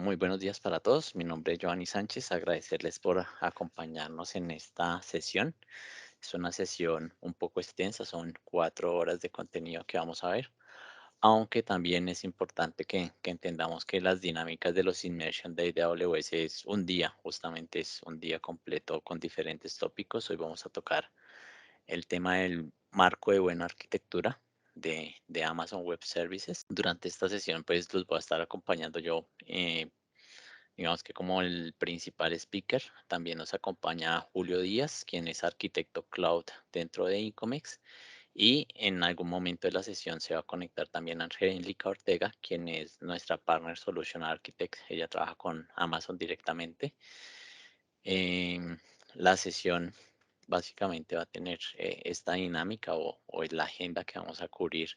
Muy buenos días para todos. Mi nombre es Giovanni Sánchez. Agradecerles por acompañarnos en esta sesión. Es una sesión un poco extensa, son 4 horas de contenido que vamos a ver, aunque también es importante que entendamos que las dinámicas de los Immersion Day de AWS es un día, justamente es un día completo con diferentes tópicos. Hoy vamos a tocar el tema del marco de buena arquitectura de Amazon Web Services. Durante esta sesión, pues los voy a estar acompañando yo. Digamos que como el principal speaker, también nos acompaña Julio Díaz, quien es arquitecto cloud dentro de Incomex. Y en algún momento de la sesión se va a conectar también Angélica Ortega, quien es nuestra Partner Solution Architect. Ella trabaja con Amazon directamente. La sesión básicamente va a tener esta dinámica o es la agenda que vamos a cubrir.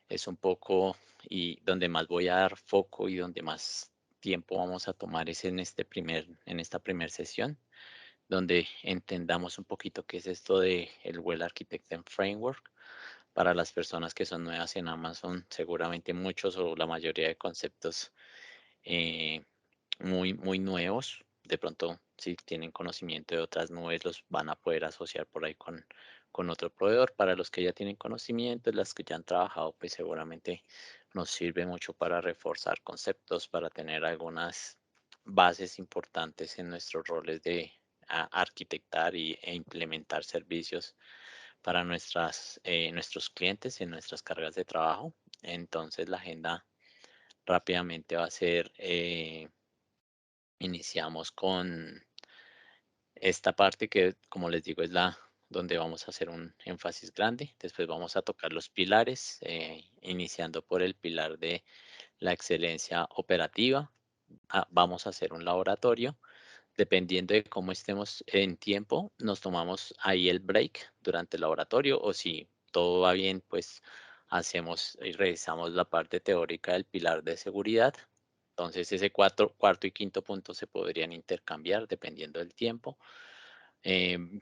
Es un poco y donde más voy a dar foco y donde más tiempo vamos a tomar es en esta primera sesión, donde entendamos un poquito qué es esto de el Well Architected Framework. Para las personas que son nuevas en Amazon, seguramente muchos o la mayoría de conceptos eh, muy nuevos. De pronto, si tienen conocimiento de otras nubes, los van a poder asociar por ahí con otro proveedor. Para los que ya tienen conocimiento, las que ya han trabajado, pues seguramente nos sirve mucho para reforzar conceptos, para tener algunas bases importantes en nuestros roles de arquitectar e implementar servicios para nuestros clientes en nuestras cargas de trabajo. Entonces, la agenda rápidamente va a ser iniciamos con esta parte que, como les digo, es la donde vamos a hacer un énfasis grande. Después vamos a tocar los pilares, iniciando por el pilar de la excelencia operativa. Vamos a hacer un laboratorio. Dependiendo de cómo estemos en tiempo, nos tomamos ahí el break durante el laboratorio o si todo va bien, pues hacemos y revisamos la parte teórica del pilar de seguridad. Entonces ese cuarto y quinto punto se podrían intercambiar dependiendo del tiempo.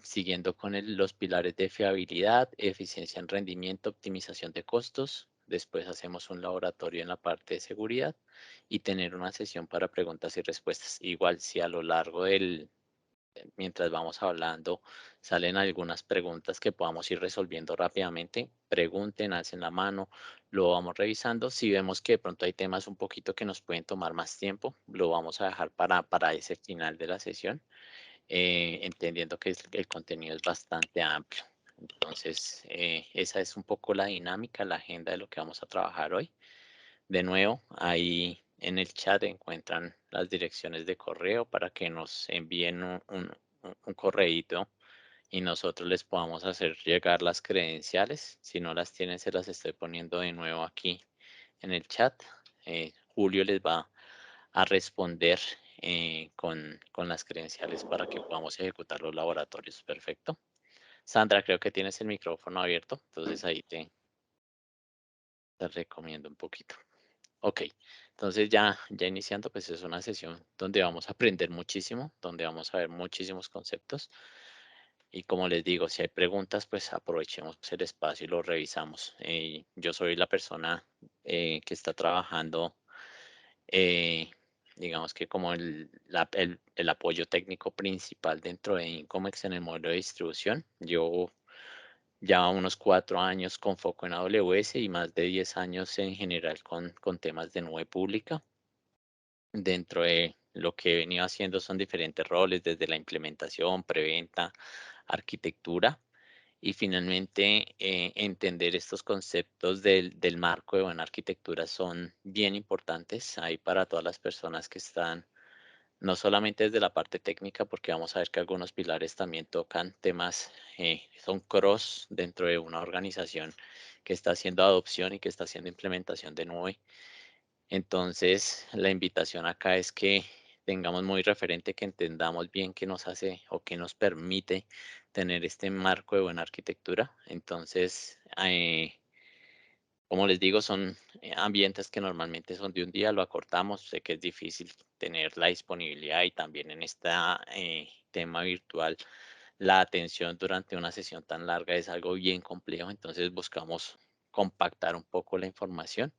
Siguiendo con los pilares de fiabilidad, eficiencia en rendimiento, optimización de costos. Después hacemos un laboratorio en la parte de seguridad y tener una sesión para preguntas y respuestas. Igual si a lo largo mientras vamos hablando, salen algunas preguntas que podamos ir resolviendo rápidamente. Pregunten, alcen la mano, lo vamos revisando. Si vemos que de pronto hay temas un poquito que nos pueden tomar más tiempo, lo vamos a dejar para ese final de la sesión, entendiendo que el contenido es bastante amplio. Entonces, esa es un poco la dinámica, la agenda de lo que vamos a trabajar hoy. De nuevo, ahí en el chat encuentran las direcciones de correo para que nos envíen un correíto y nosotros les podamos hacer llegar las credenciales. Si no las tienen, se las estoy poniendo de nuevo aquí en el chat. Julio les va a responder con las credenciales para que podamos ejecutar los laboratorios. Perfecto. Sandra, creo que tienes el micrófono abierto, entonces ahí te recomiendo un poquito. Ok, entonces ya iniciando, pues es una sesión donde vamos a aprender muchísimo, donde vamos a ver muchísimos conceptos. Y como les digo, si hay preguntas, pues aprovechemos el espacio y lo revisamos. Yo soy la persona que está trabajando, eh, digamos que como el apoyo técnico principal dentro de Incomex en el modelo de distribución. Yo ya unos 4 años con foco en AWS y más de 10 años en general con temas de nube pública. Dentro de lo que he venido haciendo son diferentes roles, desde la implementación, preventa, arquitectura y finalmente entender estos conceptos del marco de buena arquitectura son bien importantes ahí para todas las personas que están, no solamente desde la parte técnica, porque vamos a ver que algunos pilares también tocan temas, son cross dentro de una organización que está haciendo adopción y que está haciendo implementación de nube. Entonces, la invitación acá es que tengamos muy referente, que entendamos bien qué nos hace o qué nos permite tener este marco de buena arquitectura. Entonces, como les digo, son ambientes que normalmente son de un día, lo acortamos. Sé que es difícil tener la disponibilidad y también en este tema virtual, la atención durante una sesión tan larga es algo bien complejo. Entonces, buscamos compactar un poco la información.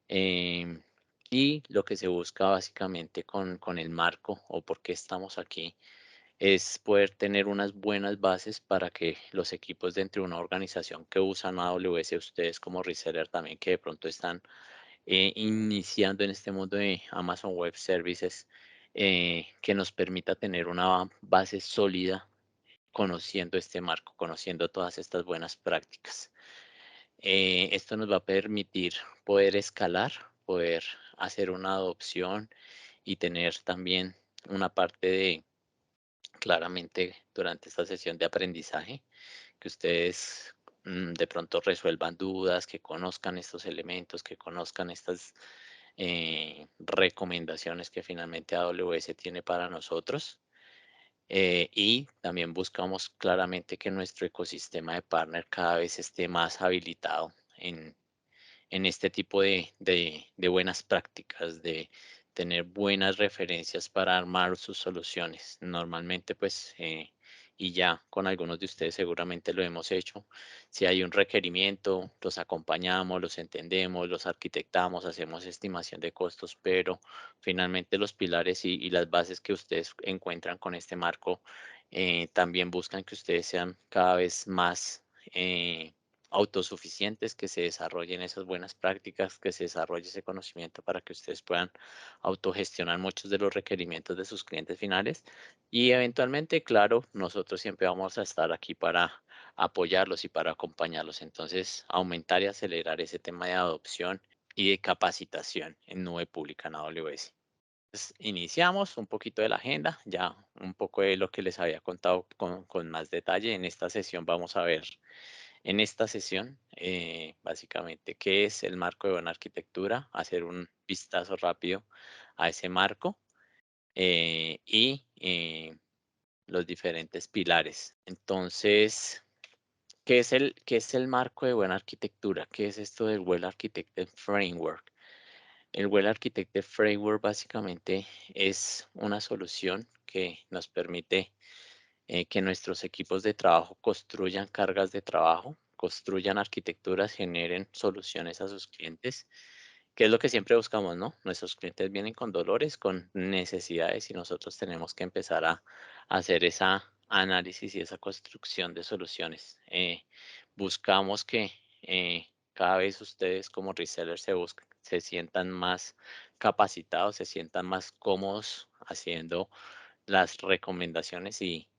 Em, Y lo que se busca básicamente con el marco o por qué estamos aquí es poder tener unas buenas bases para que los equipos dentro de una organización que usan AWS, ustedes como reseller también que de pronto están iniciando en este mundo de Amazon Web Services, que nos permita tener una base sólida conociendo este marco, conociendo todas estas buenas prácticas. Esto nos va a permitir poder escalar, poder hacer una adopción y tener también una parte de, claramente, durante esta sesión de aprendizaje, que ustedes de pronto resuelvan dudas, que conozcan estos elementos, que conozcan estas recomendaciones que finalmente AWS tiene para nosotros. Y también buscamos claramente que nuestro ecosistema de partner cada vez esté más habilitado en este tipo de buenas prácticas, de tener buenas referencias para armar sus soluciones. Normalmente, pues, y ya con algunos de ustedes seguramente lo hemos hecho. Si hay un requerimiento, los acompañamos, los entendemos, los arquitectamos, hacemos estimación de costos, pero finalmente los pilares y las bases que ustedes encuentran con este marco también buscan que ustedes sean cada vez más autosuficientes, que se desarrollen esas buenas prácticas, que se desarrolle ese conocimiento para que ustedes puedan autogestionar muchos de los requerimientos de sus clientes finales. Y eventualmente, claro, nosotros siempre vamos a estar aquí para apoyarlos y para acompañarlos. Entonces, aumentar y acelerar ese tema de adopción y de capacitación en nube pública en AWS. Pues, iniciamos un poquito de la agenda, ya un poco de lo que les había contado con más detalle. En esta sesión vamos a ver, en esta sesión, básicamente, qué es el marco de buena arquitectura, hacer un vistazo rápido a ese marco y los diferentes pilares. Entonces, qué es el marco de buena arquitectura? ¿Qué es esto del Well Architected Framework? El Well Architected Framework básicamente es una solución que nos permite que nuestros equipos de trabajo construyan cargas de trabajo, construyan arquitecturas, generen soluciones a sus clientes, que es lo que siempre buscamos, ¿no? Nuestros clientes vienen con dolores, con necesidades y nosotros tenemos que empezar a hacer esa análisis y esa construcción de soluciones. Buscamos que cada vez ustedes como resellers se sientan más capacitados, se sientan más cómodos haciendo las recomendaciones y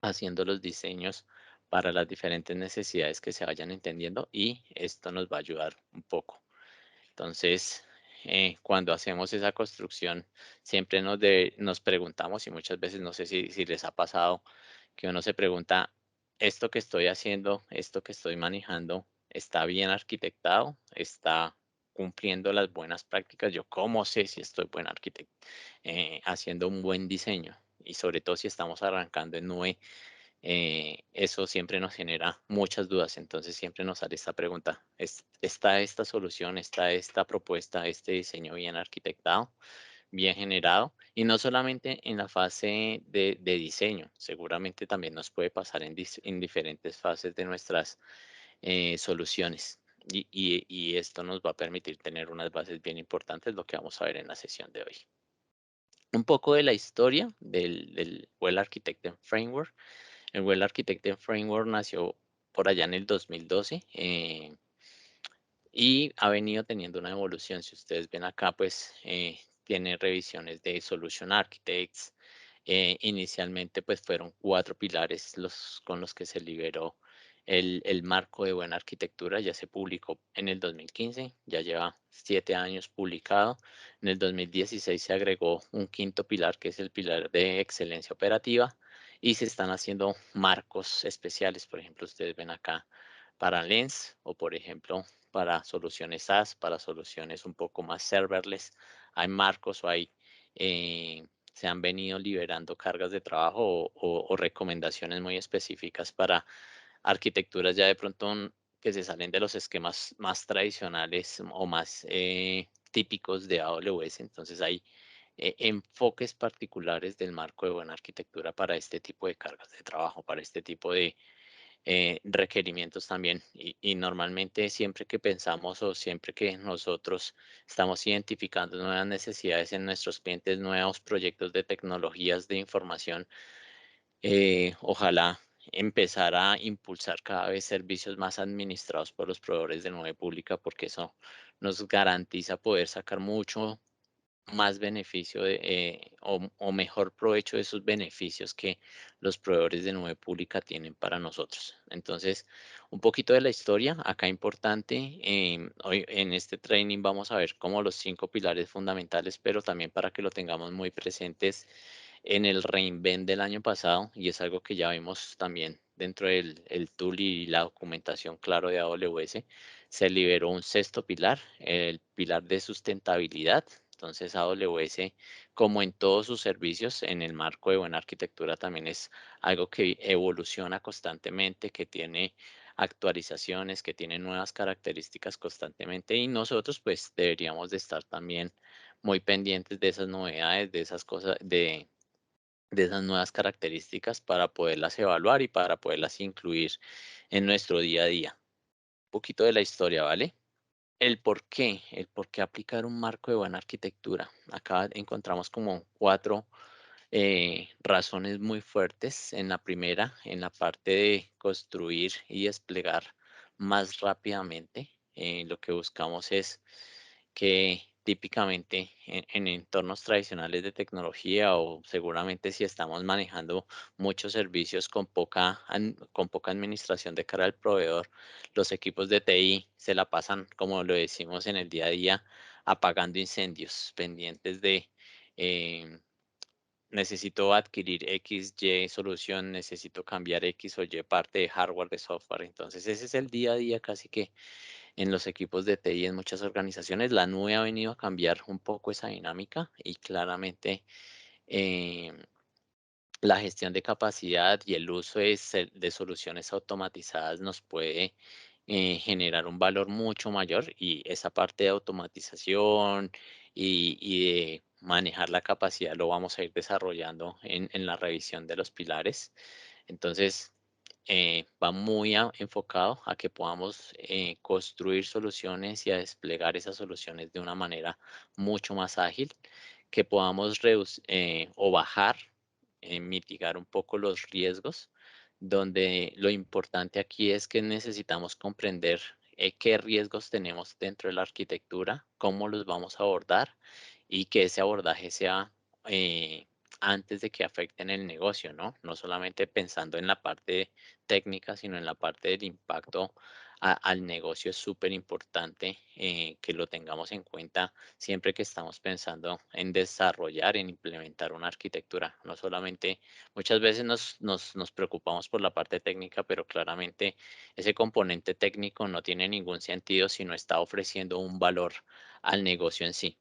haciendo los diseños para las diferentes necesidades que se vayan entendiendo y esto nos va a ayudar un poco. Entonces, cuando hacemos esa construcción, siempre nos preguntamos y muchas veces no sé si les ha pasado que uno se pregunta, ¿esto que estoy haciendo, esto que estoy manejando, está bien arquitectado? ¿Está cumpliendo las buenas prácticas? ¿Yo cómo sé si estoy buen arquitecto haciendo un buen diseño? Y sobre todo si estamos arrancando en nube, eso siempre nos genera muchas dudas. Entonces siempre nos sale esta pregunta, ¿está esta solución, está esta propuesta, este diseño bien arquitectado, bien generado? Y no solamente en la fase de diseño, seguramente también nos puede pasar en diferentes fases de nuestras soluciones. Y esto nos va a permitir tener unas bases bien importantes, lo que vamos a ver en la sesión de hoy. Un poco de la historia del Well Architected Framework. El Well Architected Framework nació por allá en el 2012 y ha venido teniendo una evolución. Si ustedes ven acá, pues tiene revisiones de Solution Architects. Inicialmente, pues fueron 4 pilares con los que se liberó el marco de buena arquitectura. Ya se publicó en el 2015, ya lleva 7 años publicado. En el 2016 se agregó un quinto pilar, que es el pilar de excelencia operativa, y se están haciendo marcos especiales. Por ejemplo, ustedes ven acá para Lens o, por ejemplo, para soluciones SaaS, para soluciones un poco más serverless. Hay marcos o se han venido liberando cargas de trabajo o recomendaciones muy específicas para arquitecturas ya de pronto que se salen de los esquemas más tradicionales o más típicos de AWS. Entonces hay enfoques particulares del marco de buena arquitectura para este tipo de cargas de trabajo, para este tipo requerimientos también. Y normalmente siempre que pensamos o siempre que nosotros estamos identificando nuevas necesidades en nuestros clientes, nuevos proyectos de tecnologías de información, ojalá empezar a impulsar cada vez servicios más administrados por los proveedores de nube pública, porque eso nos garantiza poder sacar mucho más beneficio o mejor provecho de esos beneficios que los proveedores de nube pública tienen para nosotros. Entonces, un poquito de la historia, acá importante, hoy en este training vamos a ver como los 5 pilares fundamentales, pero también para que lo tengamos muy presentes en el reinvent del año pasado, y es algo que ya vimos también dentro del el tool y la documentación claro de AWS, se liberó un sexto pilar, el pilar de sustentabilidad. Entonces, AWS, como en todos sus servicios, en el marco de buena arquitectura, también es algo que evoluciona constantemente, que tiene actualizaciones, que tiene nuevas características constantemente, y nosotros pues deberíamos de estar también muy pendientes de esas novedades, de esas cosas, de esas nuevas características para poderlas evaluar y para poderlas incluir en nuestro día a día. Un poquito de la historia, ¿vale? El por qué aplicar un marco de buena arquitectura. Acá encontramos como 4 razones muy fuertes. En la primera, en la parte de construir y desplegar más rápidamente. Lo que buscamos es que típicamente en entornos tradicionales de tecnología, o seguramente si estamos manejando muchos servicios con poca administración de cara al proveedor, los equipos de TI se la pasan, como lo decimos en el día a día, apagando incendios, pendientes de em, necesito adquirir X, Y solución, necesito cambiar X o Y parte de hardware, de software. Entonces, ese es el día a día casi que en los equipos de TI en muchas organizaciones. La nube ha venido a cambiar un poco esa dinámica, y claramente em, la gestión de capacidad y el uso de soluciones automatizadas nos puede generar un valor mucho mayor, y esa parte de automatización y de manejar la capacidad lo vamos a ir desarrollando en la revisión de los pilares. Entonces, va muy enfocado a que podamos construir soluciones y a desplegar esas soluciones de una manera mucho más ágil, que podamos reducir o bajar, mitigar un poco los riesgos, donde lo importante aquí es que necesitamos comprender qué riesgos tenemos dentro de la arquitectura, cómo los vamos a abordar, y que ese abordaje sea eh, antes de que afecten el negocio, ¿no? No solamente pensando en la parte técnica, sino en la parte del impacto al negocio. Es súper importante que lo tengamos en cuenta siempre que estamos pensando en desarrollar, en implementar una arquitectura. No solamente, muchas veces nos preocupamos por la parte técnica, pero claramente ese componente técnico no tiene ningún sentido si no está ofreciendo un valor al negocio en sí.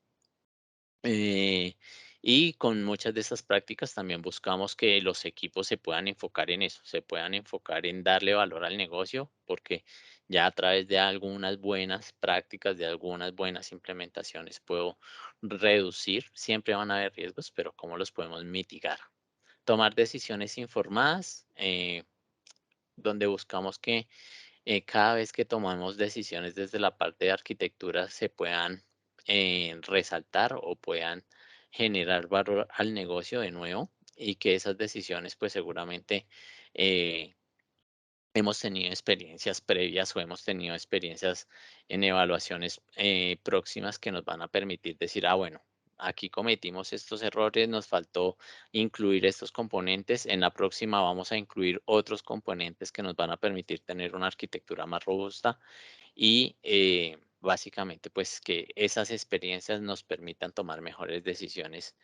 Eh, y con muchas de esas prácticas también buscamos que los equipos se puedan enfocar en eso, se puedan enfocar en darle valor al negocio, porque ya a través de algunas buenas prácticas, de algunas buenas implementaciones, puedo reducir, siempre van a haber riesgos, pero cómo los podemos mitigar. Tomar decisiones informadas, donde buscamos que cada vez que tomamos decisiones desde la parte de arquitectura se puedan resaltar o puedan generar valor al negocio de nuevo, y que esas decisiones pues seguramente eh, hemos tenido experiencias previas o hemos tenido experiencias en evaluaciones próximas que nos van a permitir decir, ah, bueno, aquí cometimos estos errores, nos faltó incluir estos componentes, en la próxima vamos a incluir otros componentes que nos van a permitir tener una arquitectura más robusta, y básicamente pues que esas experiencias nos permitan tomar mejores decisiones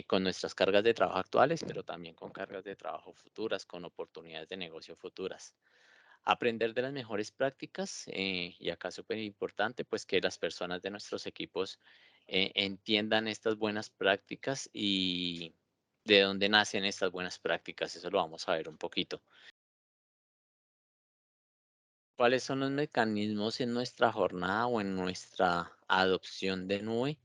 con nuestras cargas de trabajo actuales, pero también con cargas de trabajo futuras, con oportunidades de negocio futuras. Aprender de las mejores prácticas, y acá súper importante, pues que las personas de nuestros equipos entiendan estas buenas prácticas y de dónde nacen estas buenas prácticas. Eso lo vamos a ver un poquito. ¿Cuáles son los mecanismos en nuestra jornada o en nuestra adopción de nube?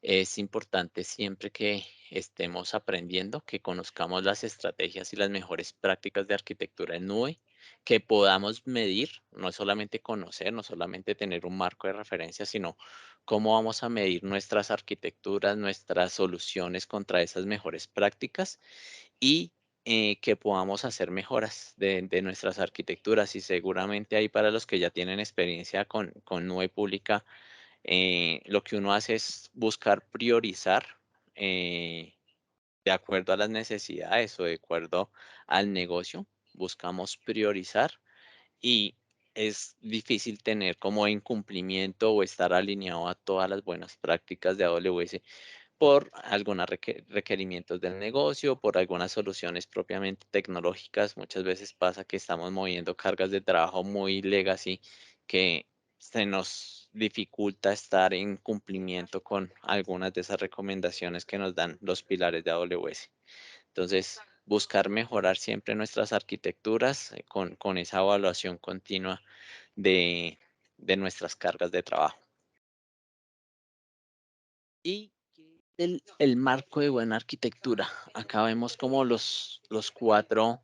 Es importante siempre que estemos aprendiendo, que conozcamos las estrategias y las mejores prácticas de arquitectura en nube. que podamos medir, no es solamente conocer, no solamente tener un marco de referencia, sino cómo vamos a medir nuestras arquitecturas, nuestras soluciones contra esas mejores prácticas y que podamos hacer mejoras de nuestras arquitecturas. Y seguramente ahí para los que ya tienen experiencia con nube pública, lo que uno hace es buscar priorizar eh, de acuerdo a las necesidades o de acuerdo al negocio. Buscamos priorizar y es difícil tener como incumplimiento o estar alineado a todas las buenas prácticas de AWS por algunos requerimientos del negocio, por algunas soluciones propiamente tecnológicas. Muchas veces pasa que estamos moviendo cargas de trabajo muy legacy que se nos dificulta estar en cumplimiento con algunas de esas recomendaciones que nos dan los pilares de AWS. Entonces, buscar mejorar siempre nuestras arquitecturas con esa evaluación continua de, de nuestras cargas de trabajo. Y el marco de buena arquitectura. Acá vemos como los cuatro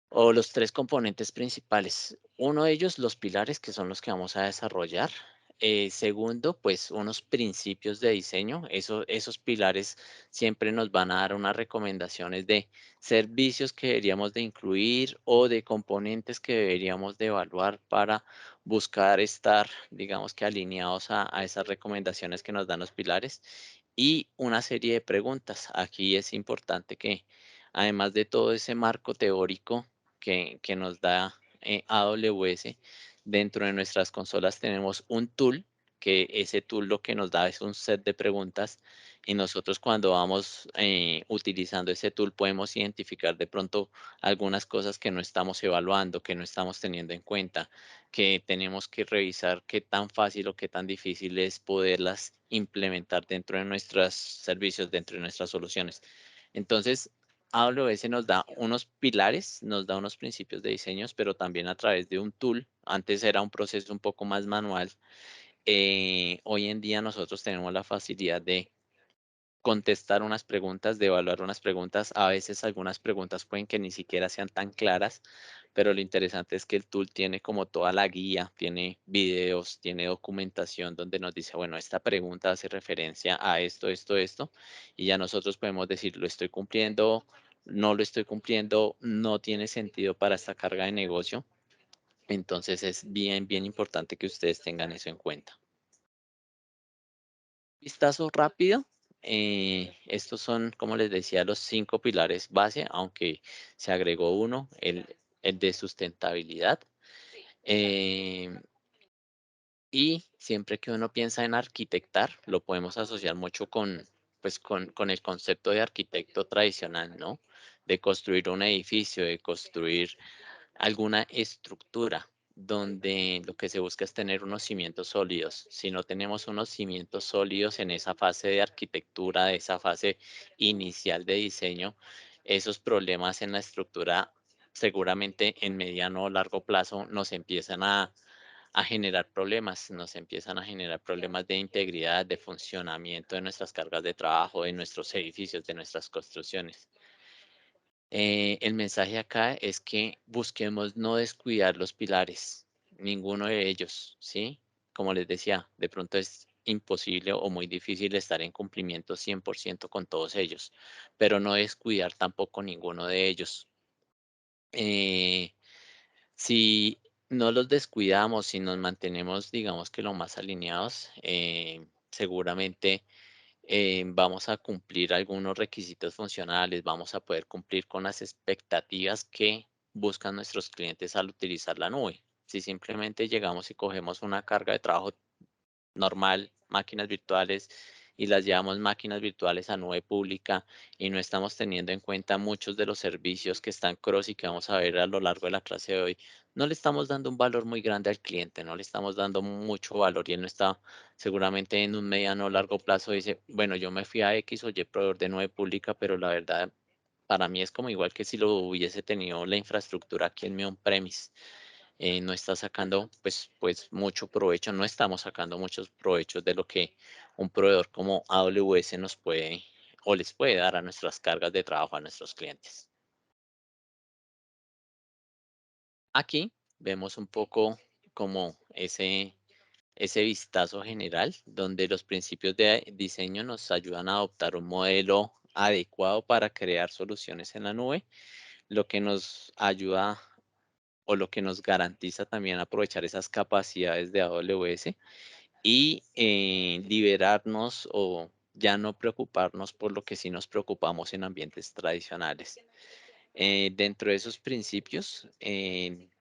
o los tres componentes principales. Uno de ellos, los pilares, que son los que vamos a desarrollar. Segundo, pues unos principios de diseño. Esos pilares siempre nos van a dar unas recomendaciones de servicios que deberíamos de incluir o de componentes que deberíamos de evaluar para buscar estar, digamos que alineados a esas recomendaciones que nos dan los pilares. Y una serie de preguntas. Aquí es importante que, además de todo ese marco teórico, que nos da AWS. Dentro de nuestras consolas tenemos un tool, que ese tool lo que nos da es un set de preguntas y nosotros cuando vamos utilizando ese tool podemos identificar de pronto algunas cosas que no estamos evaluando, que no estamos teniendo en cuenta, que tenemos que revisar qué tan fácil o qué tan difícil es poderlas implementar dentro de nuestros servicios, dentro de nuestras soluciones. Entonces, AWS nos da unos pilares, nos da unos principios de diseños, pero también a través de un tool. Antes era un proceso un poco más manual. Hoy en día nosotros tenemos la facilidad de contestar unas preguntas, de evaluar unas preguntas. A veces algunas preguntas pueden que ni siquiera sean tan claras, pero lo interesante es que el tool tiene como toda la guía, tiene videos, tiene documentación donde nos dice, bueno, esta pregunta hace referencia a esto, esto, esto, y ya nosotros podemos decir, lo estoy cumpliendo, no lo estoy cumpliendo, no tiene sentido para esta carga de negocio. Entonces es bien, bien importante que ustedes tengan eso en cuenta. Vistazo rápido. Estos son, como les decía, los 5 pilares base, aunque se agregó uno, el de sustentabilidad. Eh, y siempre que uno piensa en arquitectar, lo podemos asociar mucho pues con el concepto de arquitecto tradicional, ¿no? De construir un edificio, de construir alguna estructura donde lo que se busca es tener unos cimientos sólidos. Si no tenemos unos cimientos sólidos en esa fase de arquitectura, de esa fase inicial de diseño, esos problemas en la estructura seguramente en mediano o largo plazo nos empiezan a generar problemas, nos empiezan a generar problemas de integridad, de funcionamiento de nuestras cargas de trabajo, de nuestros edificios, de nuestras construcciones. El mensaje acá es que busquemos no descuidar los pilares, ninguno de ellos, ¿sí? Como les decía, de pronto es imposible o muy difícil estar en cumplimiento 100% con todos ellos, pero no descuidar tampoco ninguno de ellos. Eh, si no los descuidamos, si nos mantenemos, digamos que lo más alineados, seguramente vamos a cumplir algunos requisitos funcionales, vamos a poder cumplir con las expectativas que buscan nuestros clientes al utilizar la nube. Si simplemente llegamos y cogemos una carga de trabajo normal, máquinas virtuales, y las llevamos máquinas virtuales a nube pública y no estamos teniendo en cuenta muchos de los servicios que están cross y que vamos a ver a lo largo de la clase de hoy, no le estamos dando un valor muy grande al cliente, no le estamos dando mucho valor y él no está seguramente en un mediano o largo plazo dice, bueno, yo me fui a X o Y proveedor de nube pública, pero la verdad para mí es como igual que si lo hubiese tenido la infraestructura aquí en mi on-premise. No está sacando pues mucho provecho, no estamos sacando muchos provechos de lo que un proveedor como AWS nos puede o les puede dar a nuestras cargas de trabajo a nuestros clientes. Aquí vemos un poco como ese vistazo general, donde los principios de diseño nos ayudan a adoptar un modelo adecuado para crear soluciones en la nube, lo que nos ayuda o lo que nos garantiza también aprovechar esas capacidades de AWS y liberarnos o ya no preocuparnos por lo que sí nos preocupamos en ambientes tradicionales. Dentro de esos principios,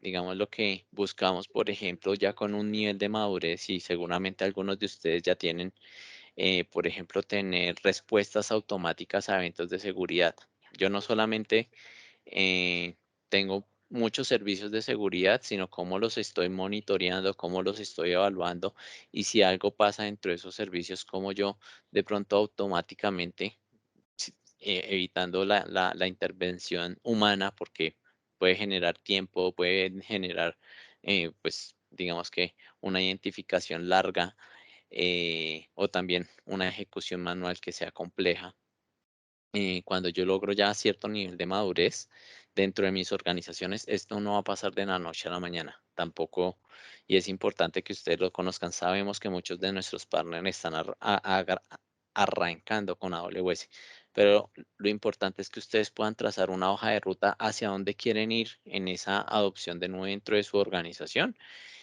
digamos lo que buscamos, por ejemplo, ya con un nivel de madurez y seguramente algunos de ustedes ya tienen, por ejemplo, tener respuestas automáticas a eventos de seguridad. Yo no solamente tengo muchos servicios de seguridad, sino cómo los estoy monitoreando, cómo los estoy evaluando y si algo pasa dentro de esos servicios, cómo yo de pronto automáticamente sí, evitando la intervención humana, porque puede generar tiempo, puede generar, pues, digamos que una identificación larga, o también una ejecución manual que sea compleja. Cuando yo logro ya cierto nivel de madurez dentro de mis organizaciones, esto no va a pasar de la noche a la mañana, tampoco, y es importante que ustedes lo conozcan. Sabemos que muchos de nuestros partners están arrancando con AWS, pero lo importante es que ustedes puedan trazar una hoja de ruta hacia dónde quieren ir en esa adopción de nuevo dentro de su organización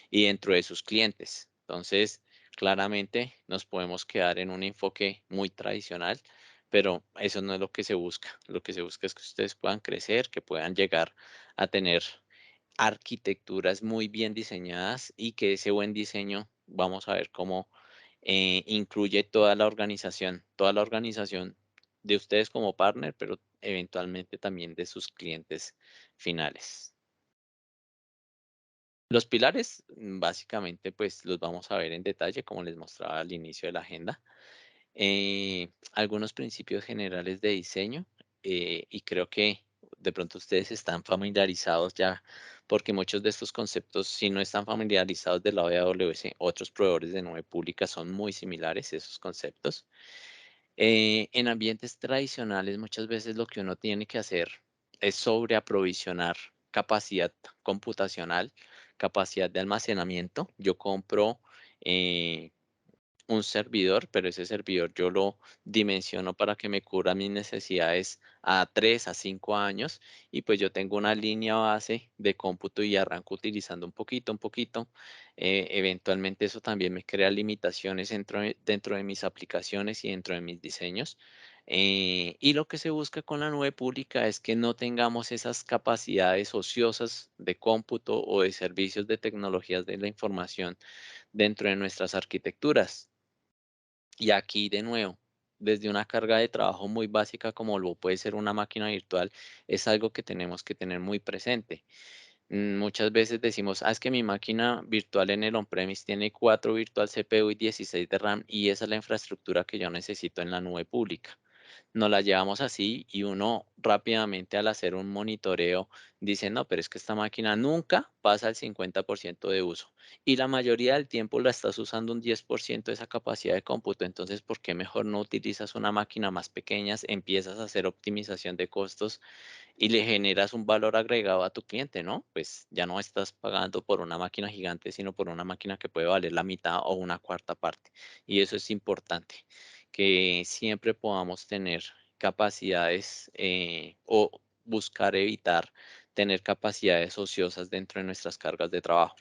y dentro de sus clientes. Entonces, claramente nos podemos quedar en un enfoque muy tradicional, pero eso no es lo que se busca. Lo que se busca es que ustedes puedan crecer, que puedan llegar a tener arquitecturas muy bien diseñadas y que ese buen diseño, vamos a ver cómo incluye toda la organización de ustedes como partner, pero eventualmente también de sus clientes finales. Los pilares, básicamente, pues los vamos a ver en detalle, como les mostraba al inicio de la agenda. Algunos principios generales de diseño, y creo que de pronto ustedes están familiarizados ya, porque muchos de estos conceptos, si no están familiarizados del lado de AWS, otros proveedores de nube pública son muy similares esos conceptos. En ambientes tradicionales, muchas veces lo que uno tiene que hacer es sobreaprovisionar capacidad computacional, capacidad de almacenamiento. Yo compro eh, un servidor, pero ese servidor yo lo dimensiono para que me cubra mis necesidades a 3 a 5 años y pues yo tengo una línea base de cómputo y arranco utilizando un poquito. Eventualmente eso también me crea limitaciones dentro de mis aplicaciones y dentro de mis diseños. Y lo que se busca con la nube pública es que no tengamos esas capacidades ociosas de cómputo o de servicios de tecnologías de la información dentro de nuestras arquitecturas. Y aquí de nuevo, desde una carga de trabajo muy básica como lo puede ser una máquina virtual, es algo que tenemos que tener muy presente. Muchas veces decimos, es que mi máquina virtual en el on-premise tiene 4 virtual CPU y 16 de RAM y esa es la infraestructura que yo necesito en la nube pública. Nos la llevamos así y uno rápidamente al hacer un monitoreo dice, no, pero es que esta máquina nunca pasa el 50% de uso y la mayoría del tiempo la estás usando un 10% de esa capacidad de cómputo. Entonces, ¿por qué mejor no utilizas una máquina más pequeña, empiezas a hacer optimización de costos y le generas un valor agregado a tu cliente, ¿no? Pues ya no estás pagando por una máquina gigante, sino por una máquina que puede valer la mitad o una cuarta parte. Y eso es importante, que siempre podamos tener capacidades o buscar evitar tener capacidades ociosas dentro de nuestras cargas de trabajo.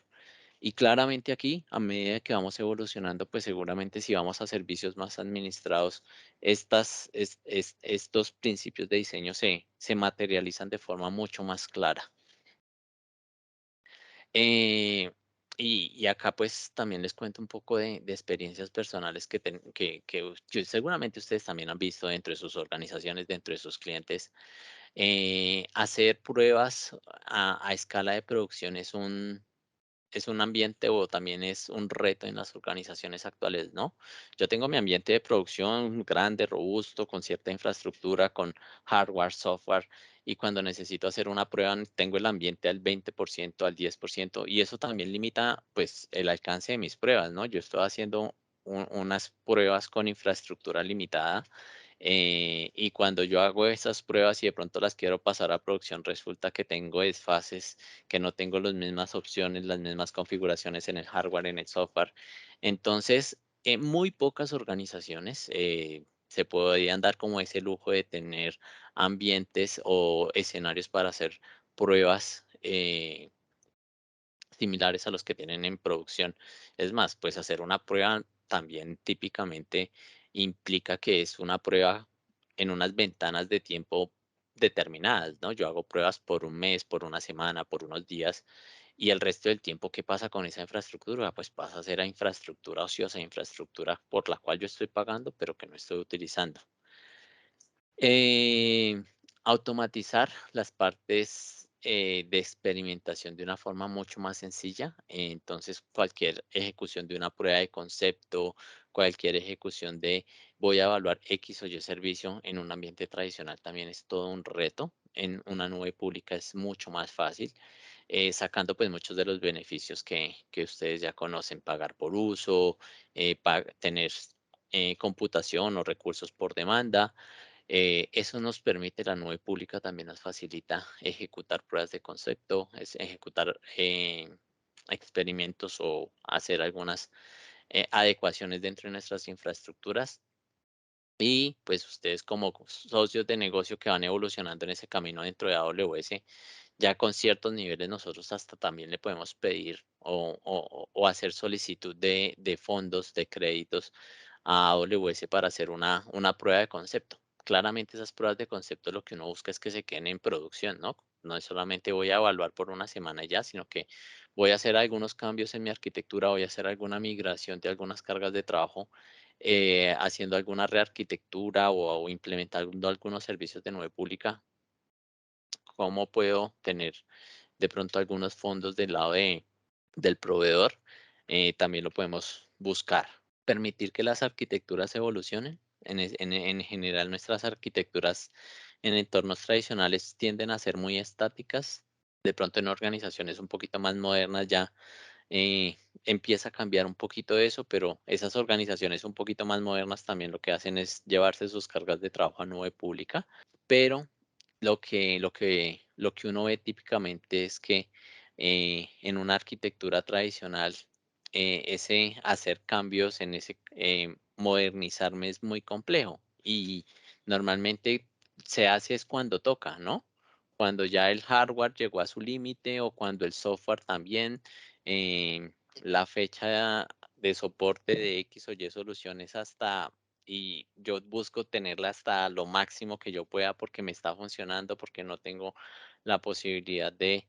Y claramente aquí, a medida que vamos evolucionando, pues seguramente si vamos a servicios más administrados, estos principios de diseño se materializan de forma mucho más clara. Eh, y acá pues también les cuento un poco de experiencias personales que seguramente ustedes también han visto dentro de sus organizaciones, dentro de sus clientes. Hacer pruebas a escala de producción es un ambiente o también es un reto en las organizaciones actuales, ¿no? Yo tengo mi ambiente de producción grande, robusto, con cierta infraestructura, con hardware, software, y cuando necesito hacer una prueba tengo el ambiente al 20%, al 10%, y eso también limita pues el alcance de mis pruebas, ¿no? Yo estoy haciendo unas pruebas con infraestructura limitada Y cuando yo hago esas pruebas y de pronto las quiero pasar a producción, resulta que tengo desfases, que no tengo las mismas opciones, las mismas configuraciones en el hardware, en el software. Entonces, muy pocas organizaciones se podían dar como ese lujo de tener ambientes o escenarios para hacer pruebas similares a los que tienen en producción. Es más, pues hacer una prueba también típicamente implica que es una prueba en unas ventanas de tiempo determinadas, ¿no? Yo hago pruebas por un mes, por una semana, por unos días, y el resto del tiempo, ¿qué pasa con esa infraestructura? Pues pasa a ser a infraestructura ociosa, infraestructura por la cual yo estoy pagando, pero que no estoy utilizando. Eh, Automatizar las partes de experimentación de una forma mucho más sencilla. Entonces, cualquier ejecución de una prueba de concepto, cualquier ejecución de voy a evaluar X o Y servicio en un ambiente tradicional también es todo un reto. En una nube pública es mucho más fácil, sacando pues muchos de los beneficios que ustedes ya conocen, pagar por uso, tener computación o recursos por demanda. Eso nos permite, la nube pública también nos facilita ejecutar pruebas de concepto, ejecutar experimentos o hacer algunas adecuaciones dentro de nuestras infraestructuras. Y pues ustedes como socios de negocio que van evolucionando en ese camino dentro de AWS, ya con ciertos niveles nosotros hasta también le podemos pedir o hacer solicitud de fondos, de créditos a AWS para hacer una prueba de concepto. Claramente esas pruebas de concepto lo que uno busca es que se queden en producción, ¿no? No es solamente voy a evaluar por una semana y ya, sino que voy a hacer algunos cambios en mi arquitectura, voy a hacer alguna migración de algunas cargas de trabajo, haciendo alguna rearquitectura o implementando algunos servicios de nube pública. ¿Cómo puedo tener de pronto algunos fondos del lado del proveedor? También lo podemos buscar. Permitir que las arquitecturas evolucionen. En general, nuestras arquitecturas en entornos tradicionales tienden a ser muy estáticas. De pronto en organizaciones un poquito más modernas ya empieza a cambiar un poquito eso, pero esas organizaciones un poquito más modernas también lo que hacen es llevarse sus cargas de trabajo a nube pública, pero lo que uno ve típicamente es que en una arquitectura tradicional, ese hacer cambios, en ese modernizarme es muy complejo y normalmente se hace es cuando toca, ¿no? Cuando ya el hardware llegó a su límite o cuando el software también, la fecha de soporte de X o Y soluciones hasta, y yo busco tenerla hasta lo máximo que yo pueda porque me está funcionando, porque no tengo la posibilidad de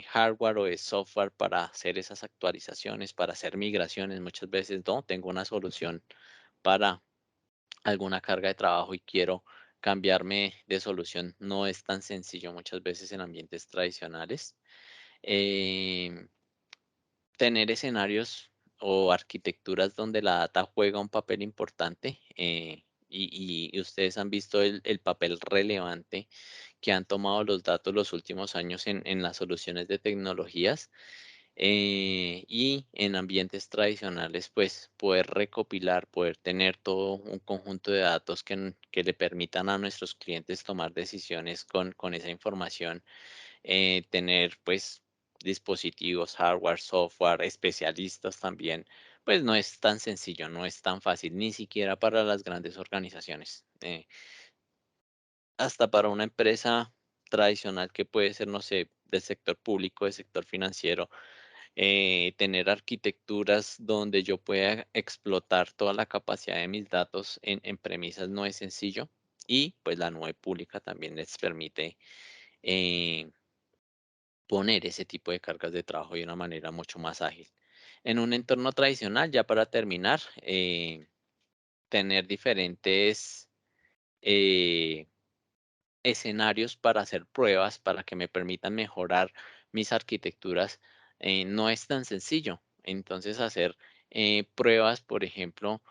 hardware o de software para hacer esas actualizaciones, para hacer migraciones. Muchas veces no tengo una solución para alguna carga de trabajo y quiero cambiarme de solución. No es tan sencillo muchas veces en ambientes tradicionales. Em, Tener escenarios o arquitecturas donde la data juega un papel importante, y ustedes han visto el papel relevante que han tomado los datos los últimos años en las soluciones de tecnologías, y en ambientes tradicionales, pues poder recopilar, poder tener todo un conjunto de datos que le permitan a nuestros clientes tomar decisiones con esa información, tener pues dispositivos, hardware, software, especialistas también, pues no es tan sencillo, no es tan fácil, ni siquiera para las grandes organizaciones. Hasta para una empresa tradicional que puede ser, no sé, del sector público, del sector financiero, tener arquitecturas donde yo pueda explotar toda la capacidad de mis datos en premisas no es sencillo, y pues la nube pública también les permite eh, poner ese tipo de cargas de trabajo de una manera mucho más ágil. En un entorno tradicional, ya para terminar, tener diferentes eh, escenarios para hacer pruebas, para que me permitan mejorar mis arquitecturas, no es tan sencillo. Entonces, hacer pruebas, por ejemplo,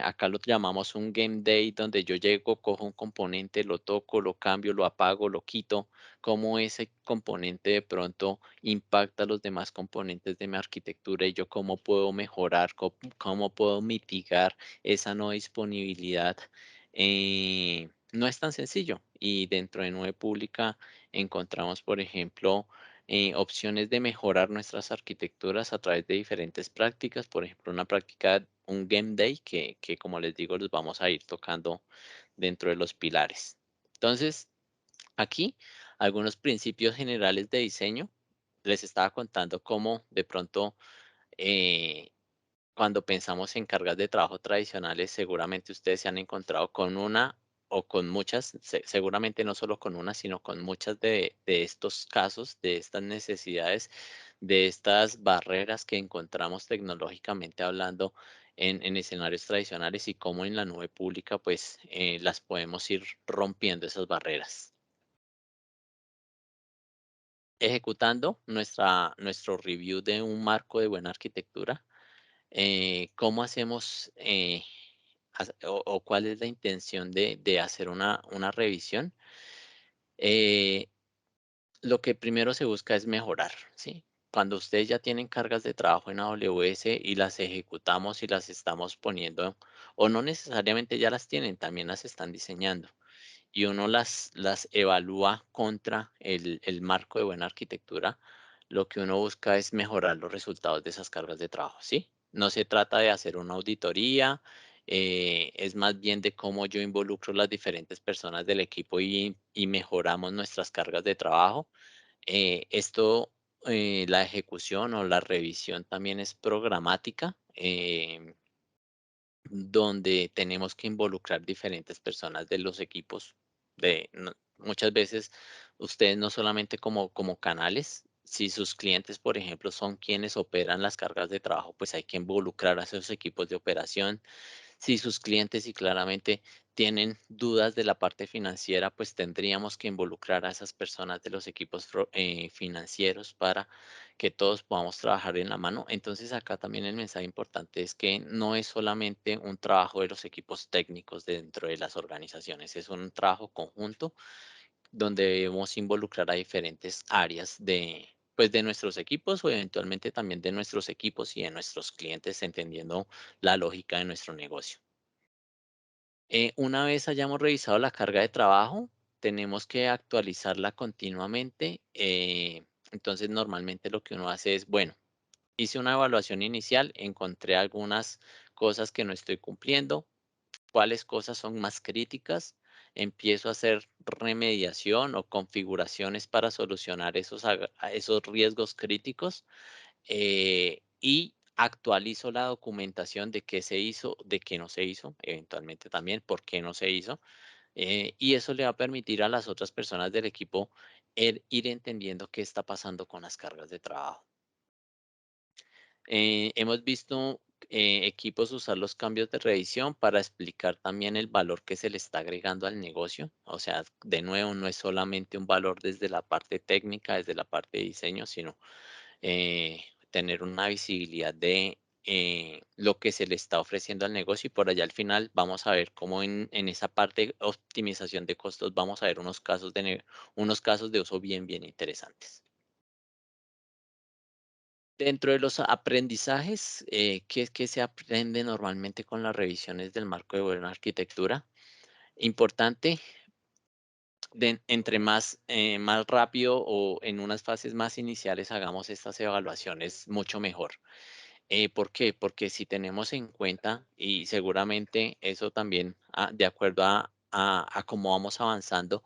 acá lo llamamos un game day, donde yo llego, cojo un componente, lo toco, lo cambio, lo apago, lo quito, cómo ese componente de pronto impacta los demás componentes de mi arquitectura y yo cómo puedo mejorar, cómo puedo mitigar esa no disponibilidad, no es tan sencillo. Y dentro de Nube Pública encontramos, por ejemplo, opciones de mejorar nuestras arquitecturas a través de diferentes prácticas. Por ejemplo, una práctica, un Game Day, que como les digo, los vamos a ir tocando dentro de los pilares. Entonces, aquí algunos principios generales de diseño. Les estaba contando cómo de pronto eh, cuando pensamos en cargas de trabajo tradicionales, seguramente ustedes se han encontrado con una o con muchas, seguramente no solo con una, sino con muchas de estos casos, de estas necesidades, de estas barreras que encontramos tecnológicamente hablando en escenarios tradicionales y cómo en la nube pública pues las podemos ir rompiendo esas barreras. Ejecutando nuestro review de un marco de buena arquitectura, ¿cómo hacemos o cuál es la intención de hacer una revisión? Eh, lo que primero se busca es mejorar, ¿sí? Cuando ustedes ya tienen cargas de trabajo en AWS y las ejecutamos y las estamos poniendo, o no necesariamente ya las tienen, también las están diseñando y uno las evalúa contra el marco de buena arquitectura, lo que uno busca es mejorar los resultados de esas cargas de trabajo, ¿sí? No se trata de hacer una auditoría, es más bien de cómo yo involucro las diferentes personas del equipo y mejoramos nuestras cargas de trabajo. Esto, la ejecución o la revisión también es programática. Donde tenemos que involucrar diferentes personas de los equipos. Muchas veces ustedes no solamente como canales, si sus clientes, por ejemplo, son quienes operan las cargas de trabajo, pues hay que involucrar a esos equipos de operación. Si sus clientes y claramente tienen dudas de la parte financiera, pues tendríamos que involucrar a esas personas de los equipos financieros para que todos podamos trabajar en la mano. Entonces acá también el mensaje importante es que no es solamente un trabajo de los equipos técnicos dentro de las organizaciones, es un trabajo conjunto donde debemos involucrar a diferentes áreas pues de nuestros equipos o eventualmente también de nuestros equipos y de nuestros clientes, entendiendo la lógica de nuestro negocio. Una vez hayamos revisado la carga de trabajo, tenemos que actualizarla continuamente. Entonces, normalmente lo que uno hace es, bueno, hice una evaluación inicial, encontré algunas cosas que no estoy cumpliendo, cuáles cosas son más críticas, empiezo a hacer remediación o configuraciones para solucionar esos riesgos críticos y actualizo la documentación de qué se hizo, de qué no se hizo, eventualmente también por qué no se hizo, y eso le va a permitir a las otras personas del equipo ir entendiendo qué está pasando con las cargas de trabajo. Hemos visto equipos usar los cambios de revisión para explicar también el valor que se le está agregando al negocio. O sea, de nuevo, no es solamente un valor desde la parte técnica, desde la parte de diseño, sino tener una visibilidad de lo que se le está ofreciendo al negocio y por allá al final vamos a ver cómo en esa parte de optimización de costos vamos a ver unos casos de uso bien, bien interesantes. Dentro de los aprendizajes, ¿qué se aprende normalmente con las revisiones del marco de buena arquitectura? Importante, entre más rápido o en unas fases más iniciales hagamos estas evaluaciones, mucho mejor. ¿Por qué? Porque si tenemos en cuenta, y seguramente eso también, de acuerdo a cómo vamos avanzando,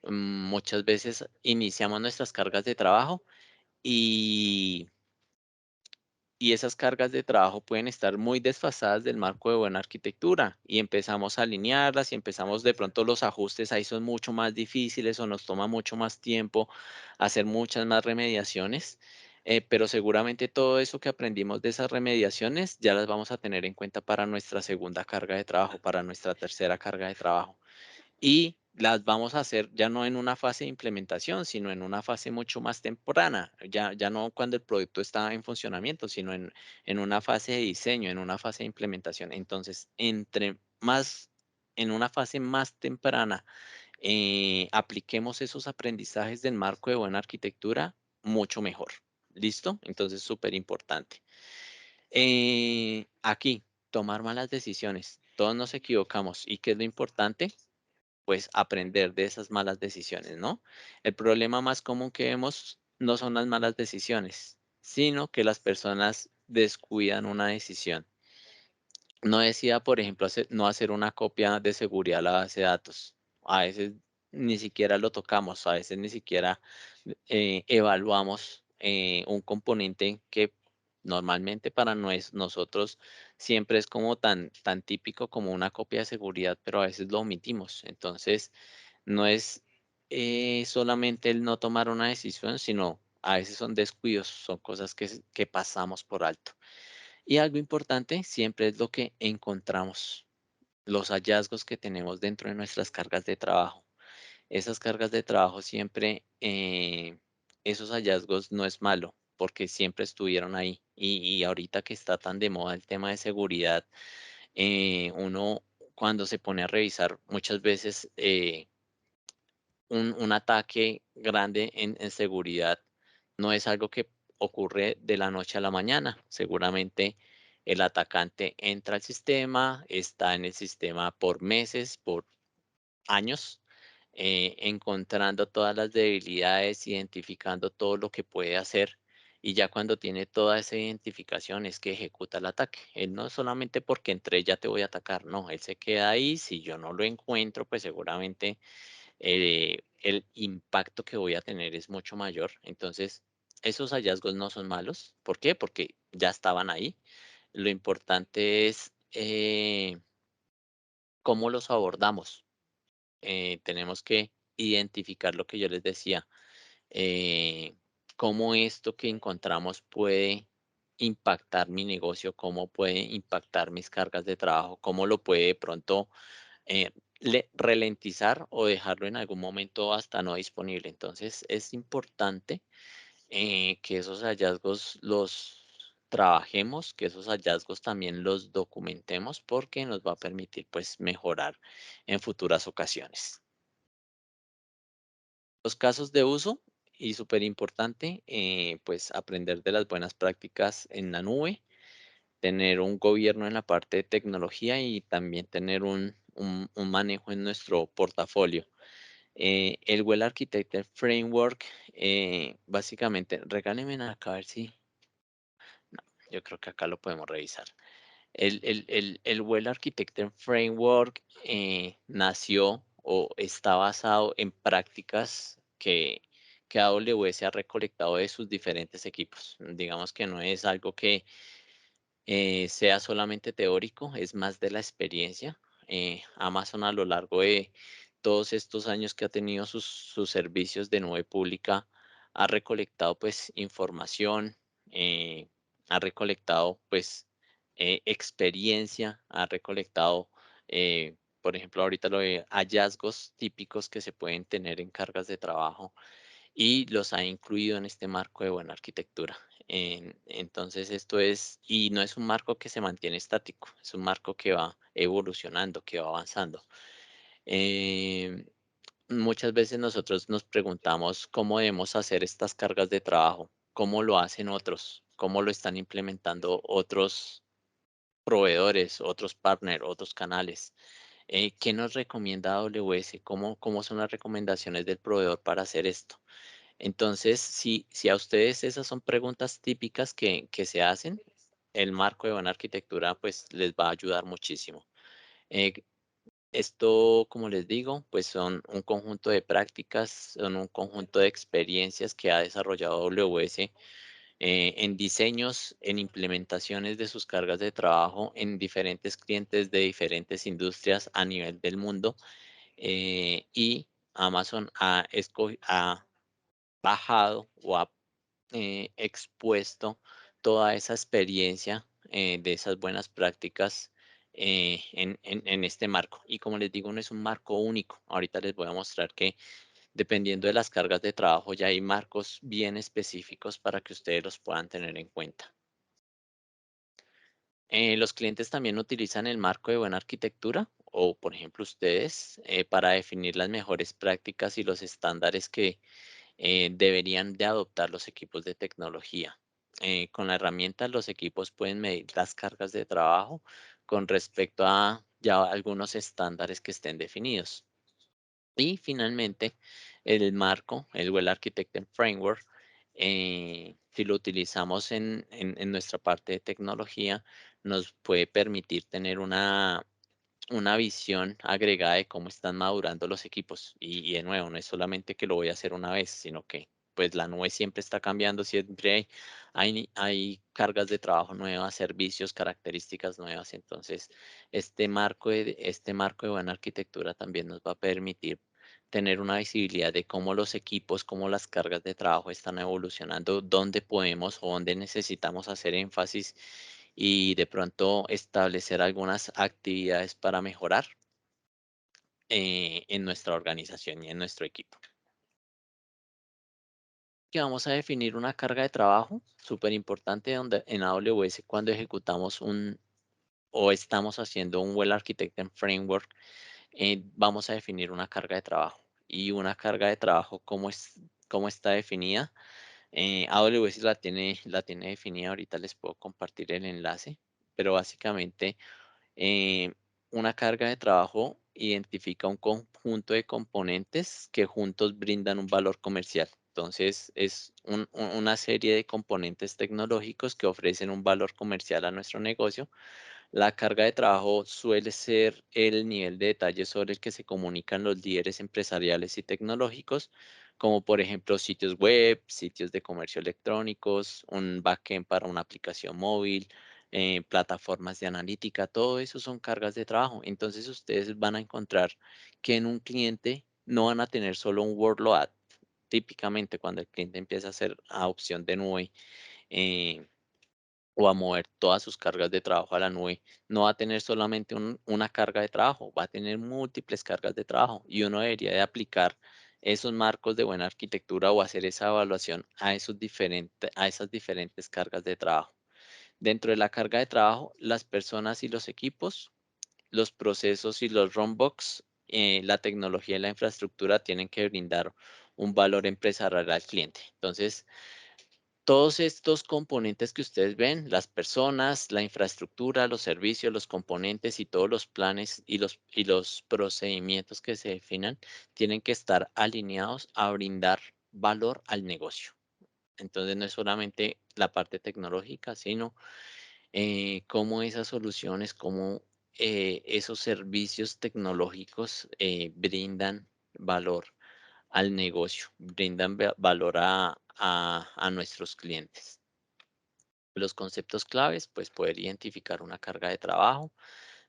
muchas veces iniciamos nuestras cargas de trabajo y y esas cargas de trabajo pueden estar muy desfasadas del marco de buena arquitectura y empezamos a alinearlas y empezamos de pronto los ajustes ahí son mucho más difíciles o nos toma mucho más tiempo hacer muchas más remediaciones, pero seguramente todo eso que aprendimos de esas remediaciones ya las vamos a tener en cuenta para nuestra segunda carga de trabajo, para nuestra tercera carga de trabajo y las vamos a hacer ya no en una fase de implementación, sino en una fase mucho más temprana, ya no cuando el producto está en funcionamiento, sino en una fase de diseño, en una fase de implementación. Entonces, entre más, en una fase más temprana, apliquemos esos aprendizajes del marco de buena arquitectura, mucho mejor. ¿Listo? Entonces, súper importante. Aquí, tomar malas decisiones. todos nos equivocamos. ¿Y qué es lo importante? Pues aprender de esas malas decisiones, ¿no? El problema más común que vemos no son las malas decisiones, sino que las personas descuidan una decisión. No decía, por ejemplo, no hacer una copia de seguridad a la base de datos. A veces ni siquiera lo tocamos, a veces ni siquiera evaluamos un componente que normalmente para nosotros siempre es como tan típico como una copia de seguridad, pero a veces lo omitimos. Entonces, no es solamente el no tomar una decisión, sino a veces son descuidos, son cosas que pasamos por alto. Y algo importante siempre es lo que encontramos, los hallazgos que tenemos dentro de nuestras cargas de trabajo. Esas cargas de trabajo siempre, esos hallazgos no es malo, porque siempre estuvieron ahí. Y ahorita que está tan de moda el tema de seguridad, uno cuando se pone a revisar muchas veces un ataque grande en seguridad no es algo que ocurre de la noche a la mañana. Seguramente el atacante entra al sistema, está en el sistema por meses, por años, encontrando todas las debilidades, identificando todo lo que puede hacer. Y ya cuando tiene toda esa identificación es que ejecuta el ataque. Él no solamente porque entré ya te voy a atacar, no, él se queda ahí. Si yo no lo encuentro, pues seguramente el impacto que voy a tener es mucho mayor. Entonces, esos hallazgos no son malos. ¿Por qué? Porque ya estaban ahí. Lo importante es cómo los abordamos. Tenemos que identificar lo que yo les decía, eh, cómo esto que encontramos puede impactar mi negocio, cómo puede impactar mis cargas de trabajo, cómo lo puede de pronto eh, ralentizar o dejarlo en algún momento hasta no disponible. Entonces es importante que esos hallazgos los trabajemos, que esos hallazgos también los documentemos porque nos va a permitir pues mejorar en futuras ocasiones. Los casos de uso y súper importante, pues aprender de las buenas prácticas en la nube, tener un gobierno en la parte de tecnología y también tener un manejo en nuestro portafolio. El Well Architected Framework, básicamente, regálenme acá a ver si, no, yo creo que acá lo podemos revisar. El Well Architected Framework nació o está basado en prácticas que AWS ha recolectado de sus diferentes equipos. Digamos que no es algo que sea solamente teórico, es más de la experiencia. Amazon a lo largo de todos estos años que ha tenido sus servicios de nube pública, ha recolectado pues información, ha recolectado pues experiencia, ha recolectado, por ejemplo, ahorita lo de hallazgos típicos que se pueden tener en cargas de trabajo y los ha incluido en este marco de buena arquitectura. Entonces, esto es, y no es un marco que se mantiene estático, es un marco que va evolucionando, que va avanzando. Em, Muchas veces nosotros nos preguntamos cómo debemos hacer estas cargas de trabajo, cómo lo hacen otros, cómo lo están implementando otros proveedores, otros partners, otros canales. ¿Qué nos recomienda AWS? ¿Cómo son las recomendaciones del proveedor para hacer esto? Entonces, si a ustedes esas son preguntas típicas que se hacen, el marco de buena arquitectura pues les va a ayudar muchísimo. Eh, Esto, como les digo, pues son un conjunto de prácticas, son un conjunto de experiencias que ha desarrollado AWS en diseños, en implementaciones de sus cargas de trabajo en diferentes clientes de diferentes industrias a nivel del mundo. Y Amazon ha bajado o ha expuesto toda esa experiencia de esas buenas prácticas en este marco. Y como les digo, no es un marco único. Ahorita les voy a mostrar que dependiendo de las cargas de trabajo ya hay marcos bien específicos para que ustedes los puedan tener en cuenta. Los clientes también utilizan el marco de buena arquitectura o, por ejemplo, ustedes para definir las mejores prácticas y los estándares que deberían de adoptar los equipos de tecnología. Con la herramienta, los equipos pueden medir las cargas de trabajo con respecto a ya algunos estándares que estén definidos. Y finalmente, el marco, el Well Architected Framework, si lo utilizamos en nuestra parte de tecnología, nos puede permitir tener una visión agregada de cómo están madurando los equipos. Y de nuevo, no es solamente que lo voy a hacer una vez, sino que pues la nube siempre está cambiando, siempre hay cargas de trabajo nuevas, servicios, características nuevas. Entonces, este marco de buena arquitectura también nos va a permitir tener una visibilidad de cómo los equipos, cómo las cargas de trabajo están evolucionando, dónde podemos o dónde necesitamos hacer énfasis y de pronto establecer algunas actividades para mejorar en nuestra organización y en nuestro equipo. Que vamos a definir una carga de trabajo súper importante donde en AWS cuando ejecutamos o estamos haciendo un Well Architected Framework, vamos a definir una carga de trabajo. Y una carga de trabajo, ¿cómo está definida? AWS la tiene definida, ahorita les puedo compartir el enlace, pero básicamente Eh, una carga de trabajo identifica un conjunto de componentes que juntos brindan un valor comercial. Entonces, es una serie de componentes tecnológicos que ofrecen un valor comercial a nuestro negocio. La carga de trabajo suele ser el nivel de detalle sobre el que se comunican los líderes empresariales y tecnológicos, como por ejemplo sitios web, sitios de comercio electrónicos, un backend para una aplicación móvil, plataformas de analítica, todo eso son cargas de trabajo. Entonces ustedes van a encontrar que en un cliente no van a tener solo un workload. Típicamente cuando el cliente empieza a hacer adopción de nube, eh, o a mover todas sus cargas de trabajo a la nube, no va a tener solamente una carga de trabajo, va a tener múltiples cargas de trabajo y uno debería de aplicar esos marcos de buena arquitectura o hacer esa evaluación a esas diferentes cargas de trabajo. Dentro de la carga de trabajo, las personas y los equipos, los procesos y los runbooks, la tecnología y la infraestructura tienen que brindar un valor empresarial al cliente. Entonces, todos estos componentes que ustedes ven, las personas, la infraestructura, los servicios, los componentes y todos los planes y los procedimientos que se definan, tienen que estar alineados a brindar valor al negocio. Entonces, no es solamente la parte tecnológica, sino cómo esas soluciones, cómo esos servicios tecnológicos brindan valor al negocio, brindan valor a nuestros clientes. Los conceptos claves, pues poder identificar una carga de trabajo.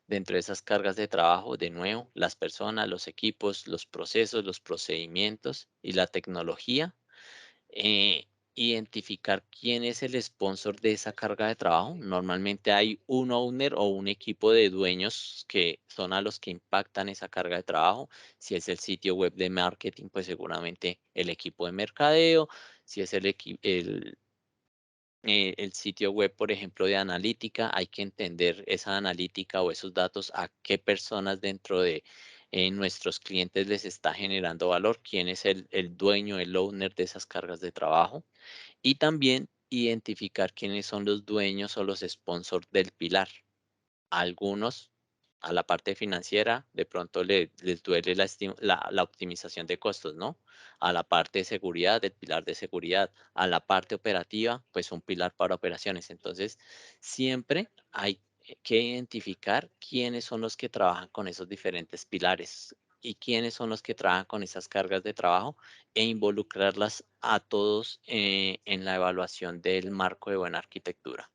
Dentro de esas cargas de trabajo, de nuevo, las personas, los equipos, los procesos, los procedimientos y la tecnología. eh, Identificar quién es el sponsor de esa carga de trabajo. Normalmente hay un owner o un equipo de dueños que son a los que impactan esa carga de trabajo. Si es el sitio web de marketing, pues seguramente el equipo de mercadeo. Si es el sitio web, por ejemplo, de analítica, hay que entender esa analítica o esos datos a qué personas dentro de nuestros clientes les está generando valor, quién es el dueño, el owner de esas cargas de trabajo y también identificar quiénes son los dueños o los sponsors del pilar. Algunos, a la parte financiera, de pronto les duele la optimización de costos, ¿no? A la parte de seguridad, del pilar de seguridad. A la parte operativa, pues un pilar para operaciones. Entonces, siempre hay que identificar quiénes son los que trabajan con esos diferentes pilares y quiénes son los que trabajan con esas cargas de trabajo e involucrarlas a todos en la evaluación del marco de buena arquitectura.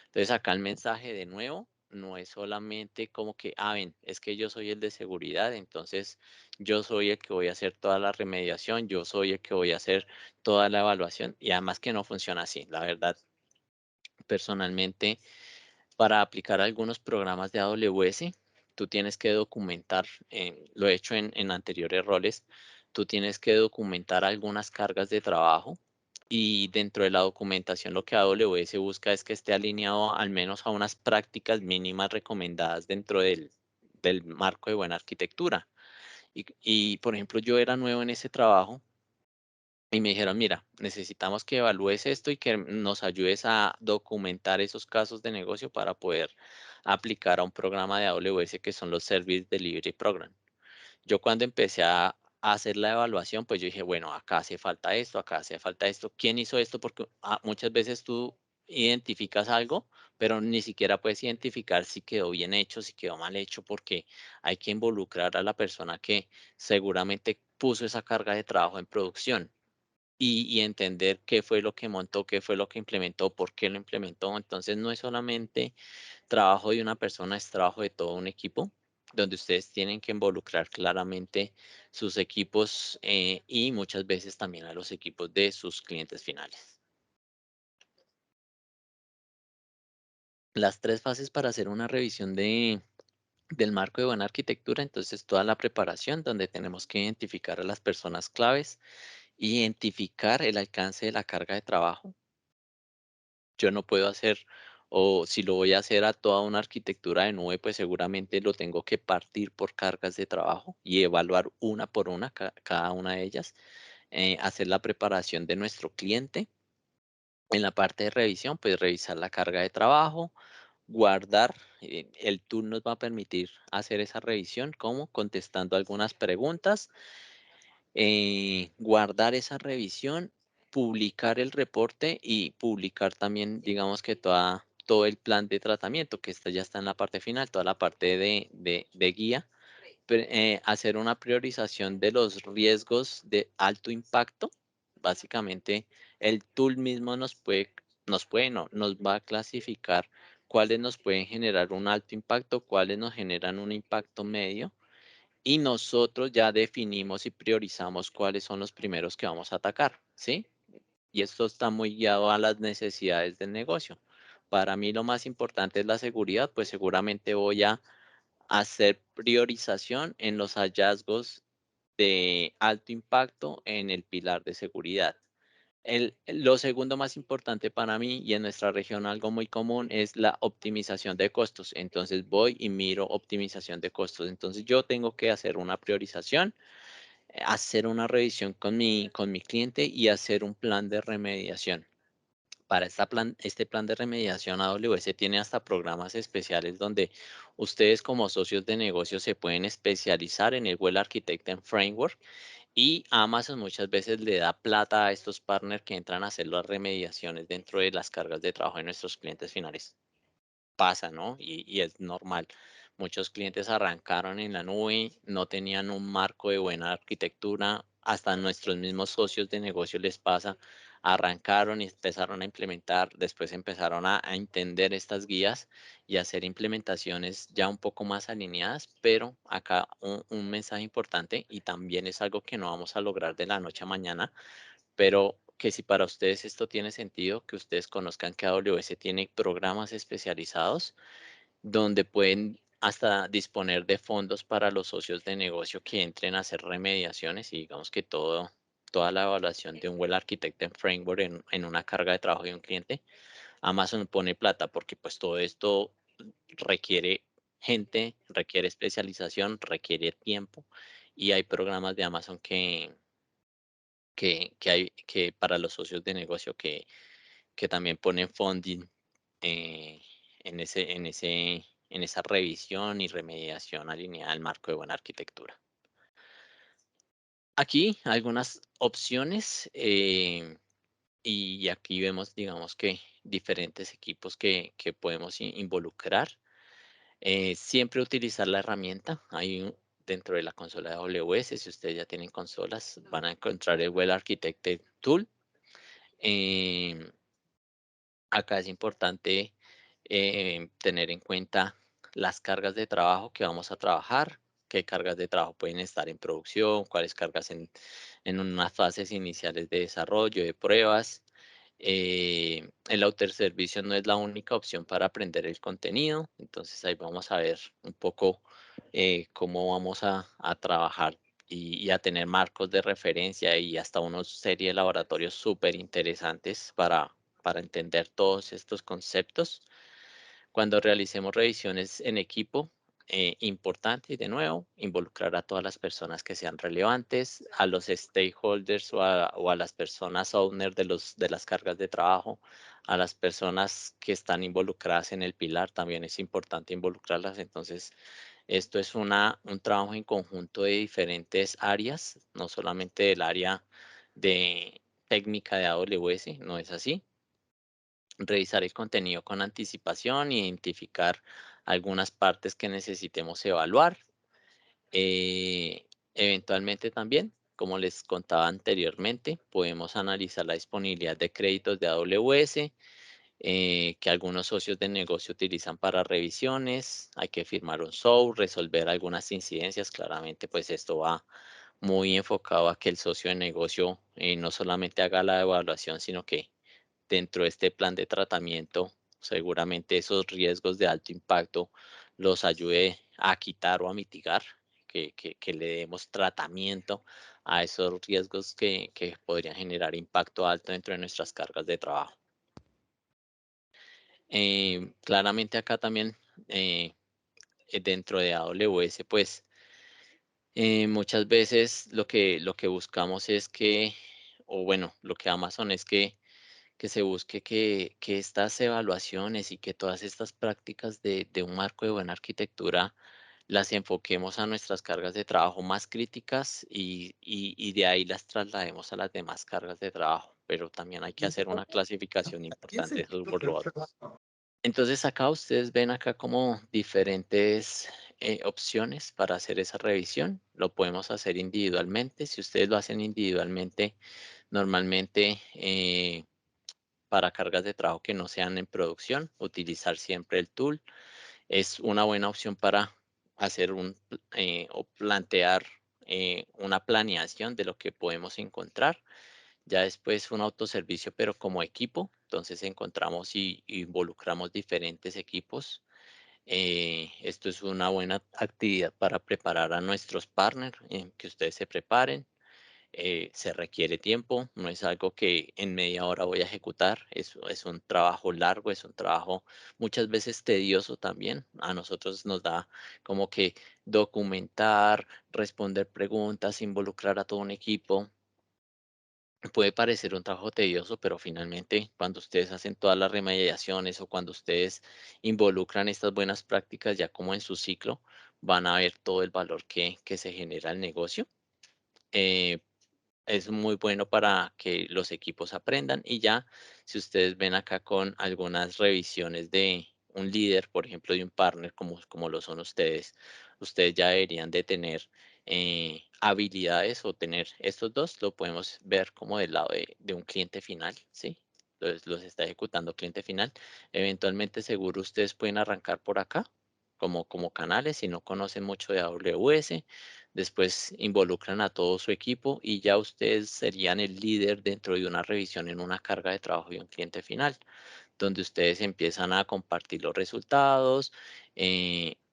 Entonces acá el mensaje de nuevo no es solamente como que, ven, es que yo soy el de seguridad, entonces yo soy el que voy a hacer toda la remediación, yo soy el que voy a hacer toda la evaluación y además que no funciona así. La verdad, personalmente, para aplicar algunos programas de AWS, tú tienes que documentar, lo he hecho en anteriores roles, tú tienes que documentar algunas cargas de trabajo y dentro de la documentación lo que AWS busca es que esté alineado al menos a unas prácticas mínimas recomendadas dentro del marco de buena arquitectura. Por ejemplo, yo era nuevo en ese trabajo y me dijeron, mira, necesitamos que evalúes esto y que nos ayudes a documentar esos casos de negocio para poder aplicar a un programa de AWS que son los Service Delivery Program. Yo cuando empecé a hacer la evaluación, pues yo dije, bueno, acá hace falta esto, acá hace falta esto. ¿Quién hizo esto? Porque muchas veces tú identificas algo, pero ni siquiera puedes identificar si quedó bien hecho, si quedó mal hecho, porque hay que involucrar a la persona que seguramente puso esa carga de trabajo en producción y entender qué fue lo que montó, qué fue lo que implementó, por qué lo implementó. Entonces no es solamente trabajo de una persona, es trabajo de todo un equipo, donde ustedes tienen que involucrar claramente sus equipos y muchas veces también a los equipos de sus clientes finales. Las tres fases para hacer una revisión del marco de buena arquitectura, entonces toda la preparación, donde tenemos que identificar a las personas claves, identificar el alcance de la carga de trabajo. Yo no puedo hacer, o si lo voy a hacer a toda una arquitectura de nube, pues seguramente lo tengo que partir por cargas de trabajo y evaluar una por una cada una de ellas, hacer la preparación de nuestro cliente. En la parte de revisión, pues revisar la carga de trabajo, guardar, el tool nos va a permitir hacer esa revisión, como contestando algunas preguntas, guardar esa revisión, publicar el reporte y publicar también, digamos que todo el plan de tratamiento, que esta ya está en la parte final, toda la parte de guía, hacer una priorización de los riesgos de alto impacto. Básicamente, el tool mismo no, nos va a clasificar cuáles nos pueden generar un alto impacto, cuáles nos generan un impacto medio y nosotros ya definimos y priorizamos cuáles son los primeros que vamos a atacar, ¿sí? Y esto está muy guiado a las necesidades del negocio. Para mí lo más importante es la seguridad, pues seguramente voy a hacer priorización en los hallazgos de alto impacto en el pilar de seguridad. Lo segundo más importante para mí y en nuestra región algo muy común es la optimización de costos. Entonces voy y miro optimización de costos. Entonces yo tengo que hacer una priorización, hacer una revisión con mi cliente y hacer un plan de remediación. Para este plan de remediación, AWS tiene hasta programas especiales donde ustedes como socios de negocio se pueden especializar en el Well Architected Framework y Amazon muchas veces le da plata a estos partners que entran a hacer las remediaciones dentro de las cargas de trabajo de nuestros clientes finales. Pasa, ¿no? Y es normal. Muchos clientes arrancaron en la nube, no tenían un marco de buena arquitectura, hasta nuestros mismos socios de negocio les pasa, arrancaron y empezaron a implementar, después empezaron a entender estas guías y a hacer implementaciones ya un poco más alineadas, pero acá un mensaje importante y también es algo que no vamos a lograr de la noche a mañana, pero que si para ustedes esto tiene sentido, que ustedes conozcan que AWS tiene programas especializados donde pueden hasta disponer de fondos para los socios de negocio que entren a hacer remediaciones y digamos que toda la evaluación de un Well Architected Framework en una carga de trabajo de un cliente, Amazon pone plata porque pues todo esto requiere gente, requiere especialización, requiere tiempo y hay programas de Amazon que hay que para los socios de negocio que también ponen funding eh, en esa revisión y remediación alineada al marco de buena arquitectura. Aquí algunas opciones y aquí vemos, digamos que diferentes equipos que podemos involucrar. Siempre utilizar la herramienta. Dentro de la consola de AWS, si ustedes ya tienen consolas, van a encontrar el Well Architected Tool. Em, Acá es importante tener en cuenta las cargas de trabajo que vamos a trabajar, qué cargas de trabajo pueden estar en producción, cuáles cargas en unas fases iniciales de desarrollo, de pruebas. El autoservicio no es la única opción para aprender el contenido, entonces ahí vamos a ver un poco cómo vamos a trabajar y a tener marcos de referencia y hasta una serie de laboratorios súper interesantes para entender todos estos conceptos. Cuando realicemos revisiones en equipo, importante y de nuevo, involucrar a todas las personas que sean relevantes, a los stakeholders o a las personas owner de las cargas de trabajo, a las personas que están involucradas en el pilar, también es importante involucrarlas. Entonces, esto es un trabajo en conjunto de diferentes áreas, no solamente del área de técnica de AWS, no es así. Revisar el contenido con anticipación, identificar algunas partes que necesitemos evaluar. Eventualmente también, como les contaba anteriormente, podemos analizar la disponibilidad de créditos de AWS que algunos socios de negocio utilizan para revisiones. Hay que firmar un SOW, resolver algunas incidencias. Claramente, pues esto va muy enfocado a que el socio de negocio no solamente haga la evaluación, sino que dentro de este plan de tratamiento, seguramente esos riesgos de alto impacto los ayude a quitar o a mitigar, que le demos tratamiento a esos riesgos que podrían generar impacto alto dentro de nuestras cargas de trabajo. Claramente acá también eh, dentro de AWS, pues muchas veces lo que buscamos es que, o bueno, lo que Amazon es que se busque que estas evaluaciones y que todas estas prácticas de un marco de buena arquitectura las enfoquemos a nuestras cargas de trabajo más críticas y de ahí las traslademos a las demás cargas de trabajo. Pero también hay que hacer una clasificación importante de esos workloads. Entonces acá ustedes ven acá como diferentes opciones para hacer esa revisión. Lo podemos hacer individualmente. Si ustedes lo hacen individualmente, normalmente para cargas de trabajo que no sean en producción, utilizar siempre el tool es una buena opción para hacer o plantear una planeación de lo que podemos encontrar. Ya después un autoservicio, pero como equipo, entonces encontramos y involucramos diferentes equipos. Esto es una buena actividad para preparar a nuestros partners, que ustedes se preparen. Se requiere tiempo, no es algo que en media hora voy a ejecutar, es un trabajo largo, es un trabajo muchas veces tedioso también. A nosotros nos da como que documentar, responder preguntas, involucrar a todo un equipo. Puede parecer un trabajo tedioso, pero finalmente cuando ustedes hacen todas las remediaciones o cuando ustedes involucran estas buenas prácticas ya como en su ciclo, van a ver todo el valor que se genera el negocio. Eh, es muy bueno para que los equipos aprendan y ya, si ustedes ven acá con algunas revisiones de un líder, por ejemplo, de un partner como lo son ustedes, ustedes ya deberían de tener habilidades o tener estos dos, lo podemos ver como del lado de un cliente final, ¿sí? Entonces los está ejecutando cliente final. Eventualmente seguro ustedes pueden arrancar por acá como canales si no conocen mucho de AWS. Después involucran a todo su equipo y ya ustedes serían el líder dentro de una revisión en una carga de trabajo y un cliente final, donde ustedes empiezan a compartir los resultados,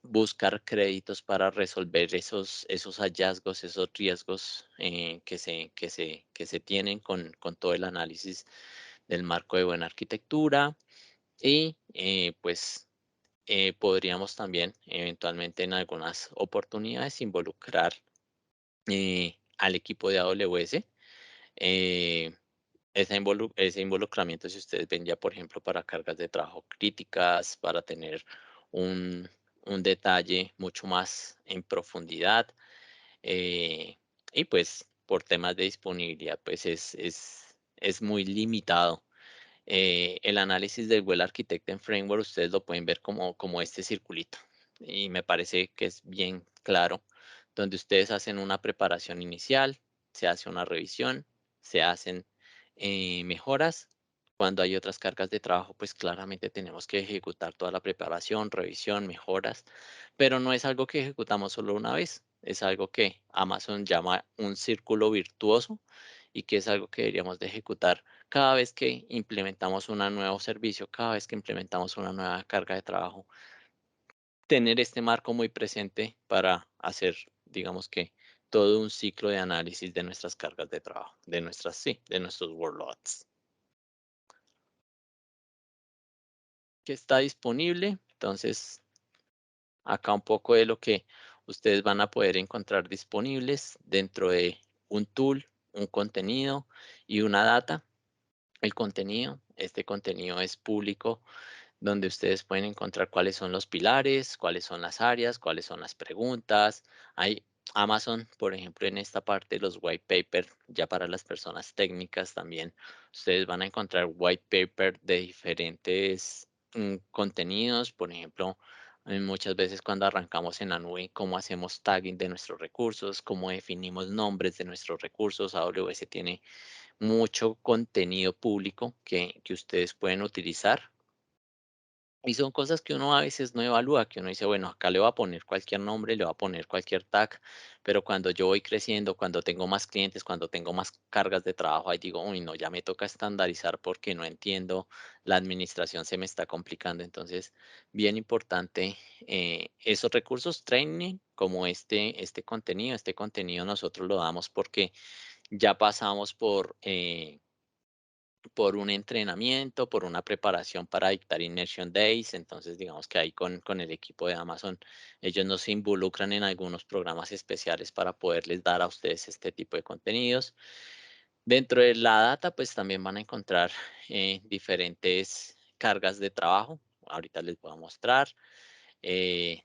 buscar créditos para resolver esos hallazgos, esos riesgos que se tienen con todo el análisis del marco de buena arquitectura y pues podríamos también eventualmente en algunas oportunidades involucrar al equipo de AWS. Eh, ese involucramiento, si ustedes ven ya, por ejemplo, para cargas de trabajo críticas, para tener un, un detalle mucho más en profundidad, eh, y pues por temas de disponibilidad, pues es muy limitado. El análisis del Well Architected Framework, ustedes lo pueden ver como este circulito. Y me parece que es bien claro, donde ustedes hacen una preparación inicial, se hace una revisión, se hacen mejoras. Cuando hay otras cargas de trabajo, pues claramente tenemos que ejecutar toda la preparación, revisión, mejoras, pero no es algo que ejecutamos solo una vez, es algo que Amazon llama un círculo virtuoso y que es algo que deberíamos de ejecutar cada vez que implementamos un nuevo servicio, cada vez que implementamos una nueva carga de trabajo, tener este marco muy presente para hacer, digamos que, todo un ciclo de análisis de nuestras cargas de trabajo, sí, de nuestros workloads. Que está disponible, entonces Acá un poco de lo que ustedes van a poder encontrar disponibles dentro de un tool, un contenido y una data. El contenido, este contenido es público, donde ustedes pueden encontrar cuáles son los pilares, cuáles son las áreas, cuáles son las preguntas. Hay Amazon, por ejemplo, en esta parte, los white paper, ya para las personas técnicas también, ustedes van a encontrar white paper de diferentes contenidos, por ejemplo, muchas veces cuando arrancamos en la nube, cómo hacemos tagging de nuestros recursos, cómo definimos nombres de nuestros recursos. AWS tiene mucho contenido público que ustedes pueden utilizar y son cosas que uno a veces no evalúa, que uno dice, bueno, acá le voy a poner cualquier nombre, le voy a poner cualquier tag, pero cuando yo voy creciendo, cuando tengo más clientes, cuando tengo más cargas de trabajo, ahí digo, uy, no, ya me toca estandarizar porque no entiendo, la administración se me está complicando. Entonces, bien importante, esos recursos, training, como este contenido nosotros lo damos porque ya pasamos por un entrenamiento, por una preparación para dictar Immersion Days. Entonces, digamos que ahí con el equipo de Amazon, ellos nos involucran en algunos programas especiales para poderles dar a ustedes este tipo de contenidos. Dentro de la data, pues también van a encontrar diferentes cargas de trabajo. Ahorita les voy a mostrar. Eh,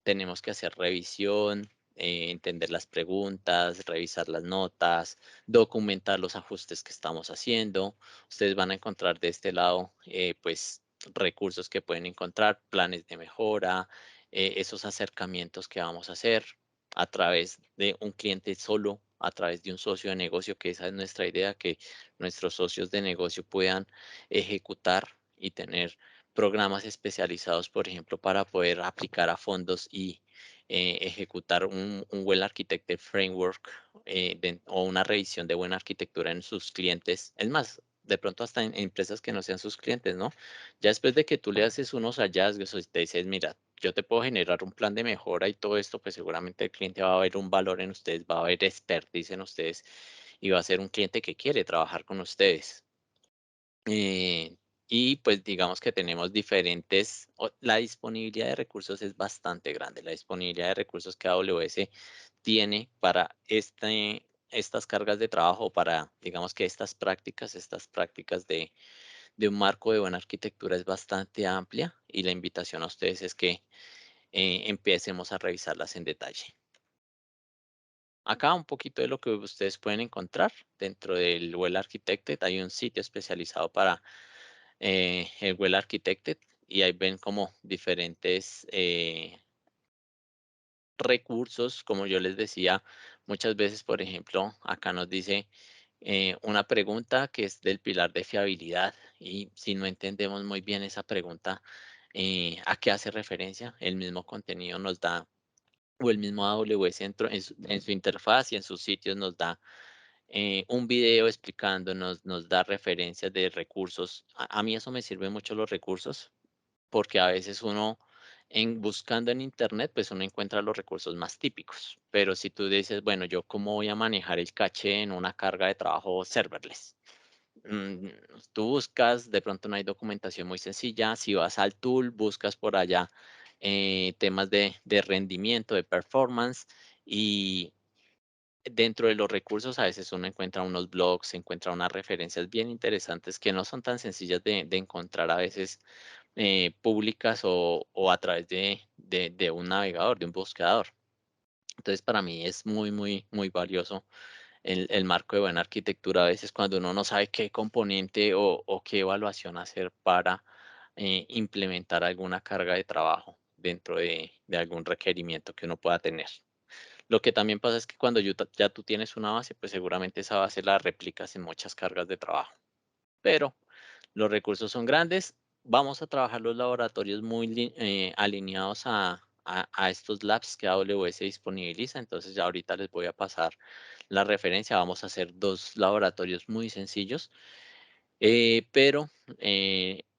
Tenemos que hacer revisión, entender las preguntas, revisar las notas, documentar los ajustes que estamos haciendo. Ustedes van a encontrar de este lado, pues, recursos que pueden encontrar, planes de mejora, esos acercamientos que vamos a hacer a través de un cliente solo, a través de un socio de negocio, que esa es nuestra idea, que nuestros socios de negocio puedan ejecutar y tener programas especializados, por ejemplo, para poder aplicar a fondos y ejecutar un Well Architected Framework o una revisión de buena arquitectura en sus clientes. Es más, de pronto hasta en empresas que no sean sus clientes, ¿no? Ya después de que tú le haces unos hallazgos o te dices, mira, yo te puedo generar un plan de mejora y todo esto, pues seguramente el cliente va a ver un valor en ustedes, va a ver expertise en ustedes y va a ser un cliente que quiere trabajar con ustedes. Eh, y pues digamos que tenemos la disponibilidad de recursos es bastante grande. La disponibilidad de recursos que AWS tiene para estas cargas de trabajo, para digamos que estas prácticas de un marco de buena arquitectura es bastante amplia y la invitación a ustedes es que empecemos a revisarlas en detalle. Acá un poquito de lo que ustedes pueden encontrar dentro del Well Architected. Hay un sitio especializado para el Well Architected y ahí ven como diferentes recursos, como yo les decía, muchas veces, por ejemplo, acá nos dice una pregunta que es del pilar de fiabilidad y si no entendemos muy bien esa pregunta, a qué hace referencia, el mismo contenido nos da o el mismo AWS en su interfaz y en sus sitios nos da un video explicándonos, nos da referencias de recursos. A mí eso me sirve mucho los recursos, porque a veces uno buscando en internet, pues uno encuentra los recursos más típicos. Pero si tú dices, bueno, yo cómo voy a manejar el caché en una carga de trabajo serverless. Mm, Tú buscas, de pronto no hay documentación muy sencilla. Si vas al tool, buscas por allá temas de rendimiento, de performance y dentro de los recursos a veces uno encuentra unos blogs, encuentra unas referencias bien interesantes que no son tan sencillas de encontrar a veces públicas o a través de un navegador, de un buscador. Entonces, para mí es muy, muy, muy valioso el marco de buena arquitectura. A veces cuando uno no sabe qué componente o qué evaluación hacer para implementar alguna carga de trabajo dentro de algún requerimiento que uno pueda tener. Lo que también pasa es que cuando ya tú tienes una base, pues seguramente esa base la replicas en muchas cargas de trabajo. Pero los recursos son grandes. Vamos a trabajar los laboratorios muy alineados a estos labs que AWS disponibiliza. Entonces ya ahorita les voy a pasar la referencia. Vamos a hacer dos laboratorios muy sencillos, pero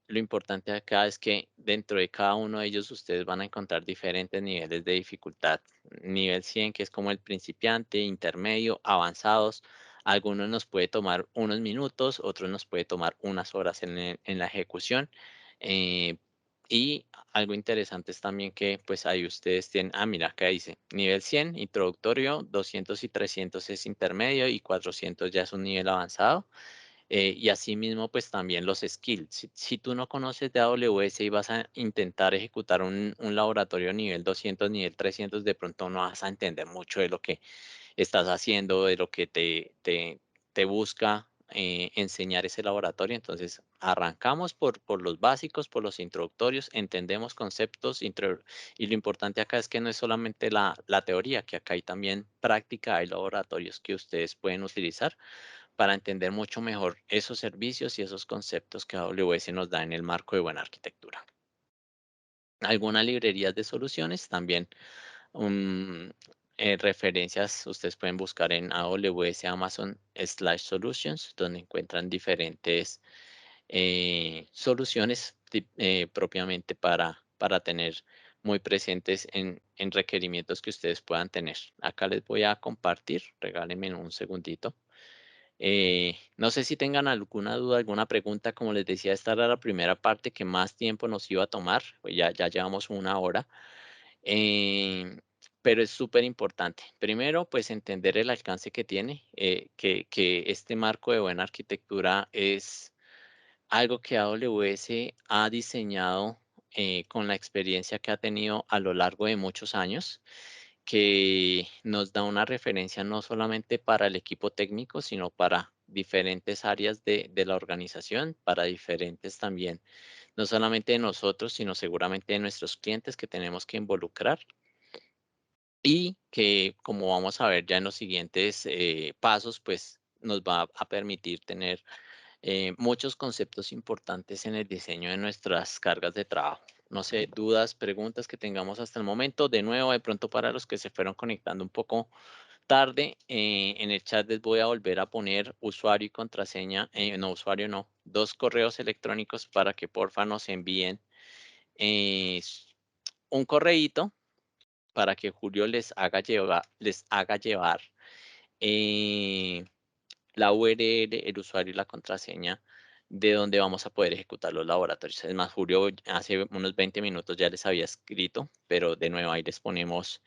lo importante acá es que dentro de cada uno de ellos ustedes van a encontrar diferentes niveles de dificultad. Nivel 100, que es como el principiante, intermedio, avanzados. Algunos nos puede tomar unos minutos, otros nos puede tomar unas horas en la ejecución. eh, Y algo interesante es también que, pues, ahí ustedes tienen mira, acá dice nivel 100 introductorio, 200 y 300 es intermedio y 400 ya es un nivel avanzado. Y asimismo, pues también los skills. Si tú no conoces de AWS y vas a intentar ejecutar un laboratorio nivel 200, nivel 300, de pronto no vas a entender mucho de lo que estás haciendo, de lo que te busca enseñar ese laboratorio. Entonces, arrancamos por los básicos, por los introductorios, entendemos conceptos, y lo importante acá es que no es solamente la teoría, que acá hay también práctica, hay laboratorios que ustedes pueden utilizar para entender mucho mejor esos servicios y esos conceptos que AWS nos da en el marco de buena arquitectura. Algunas librerías de soluciones también, um, referencias, ustedes pueden buscar en AWS Amazon/Solutions, donde encuentran diferentes soluciones propiamente para tener muy presentes en requerimientos que ustedes puedan tener. Acá les voy a compartir, regálenme un segundito. No sé si tengan alguna duda, alguna pregunta. Como les decía, esta era la primera parte que más tiempo nos iba a tomar, pues ya llevamos una hora, em, pero es súper importante. Primero, pues entender el alcance que tiene, que este marco de buena arquitectura es algo que AWS ha diseñado con la experiencia que ha tenido a lo largo de muchos años, que nos da una referencia no solamente para el equipo técnico, sino para diferentes áreas de la organización, para diferentes también, no solamente de nosotros, sino seguramente de nuestros clientes que tenemos que involucrar y que, como vamos a ver ya en los siguientes pasos, pues nos va a permitir tener muchos conceptos importantes en el diseño de nuestras cargas de trabajo. No sé, dudas, preguntas que tengamos hasta el momento. De nuevo, de pronto para los que se fueron conectando un poco tarde, en el chat les voy a volver a poner usuario y contraseña, no, usuario no, dos correos electrónicos para que porfa nos envíen un correíto para que Julio les haga llevar eh, la URL, el usuario y la contraseña de donde vamos a poder ejecutar los laboratorios. Es más, Julio hace unos 20 minutos ya les había escrito, pero de nuevo ahí les ponemos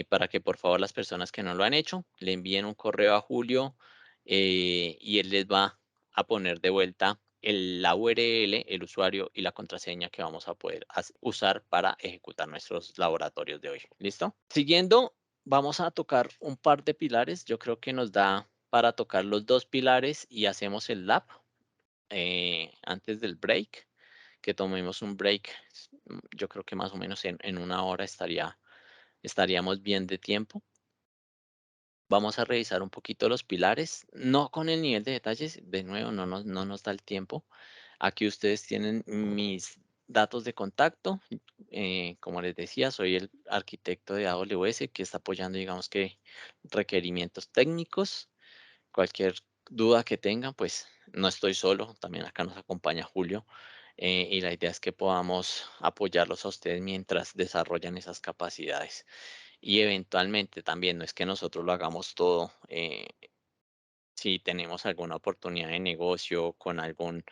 para que por favor las personas que no lo han hecho le envíen un correo a Julio y él les va a poner de vuelta la URL, el usuario y la contraseña que vamos a poder usar para ejecutar nuestros laboratorios de hoy. ¿Listo? Siguiendo, vamos a tocar un par de pilares. Yo creo que nos da para tocar los dos pilares y hacemos el lab antes del break, que tomemos un break. Yo creo que más o menos en una hora estaríamos bien de tiempo. Vamos a revisar un poquito los pilares, no con el nivel de detalles, de nuevo, no nos da el tiempo. Aquí ustedes tienen mis datos de contacto. Como les decía, soy el arquitecto de AWS que está apoyando, digamos que, requerimientos técnicos. Cualquier duda que tengan, pues no estoy solo, también acá nos acompaña Julio. Y la idea es que podamos apoyarlos a ustedes mientras desarrollan esas capacidades. Y eventualmente también no es que nosotros lo hagamos todo. Si tenemos alguna oportunidad de negocio con alguna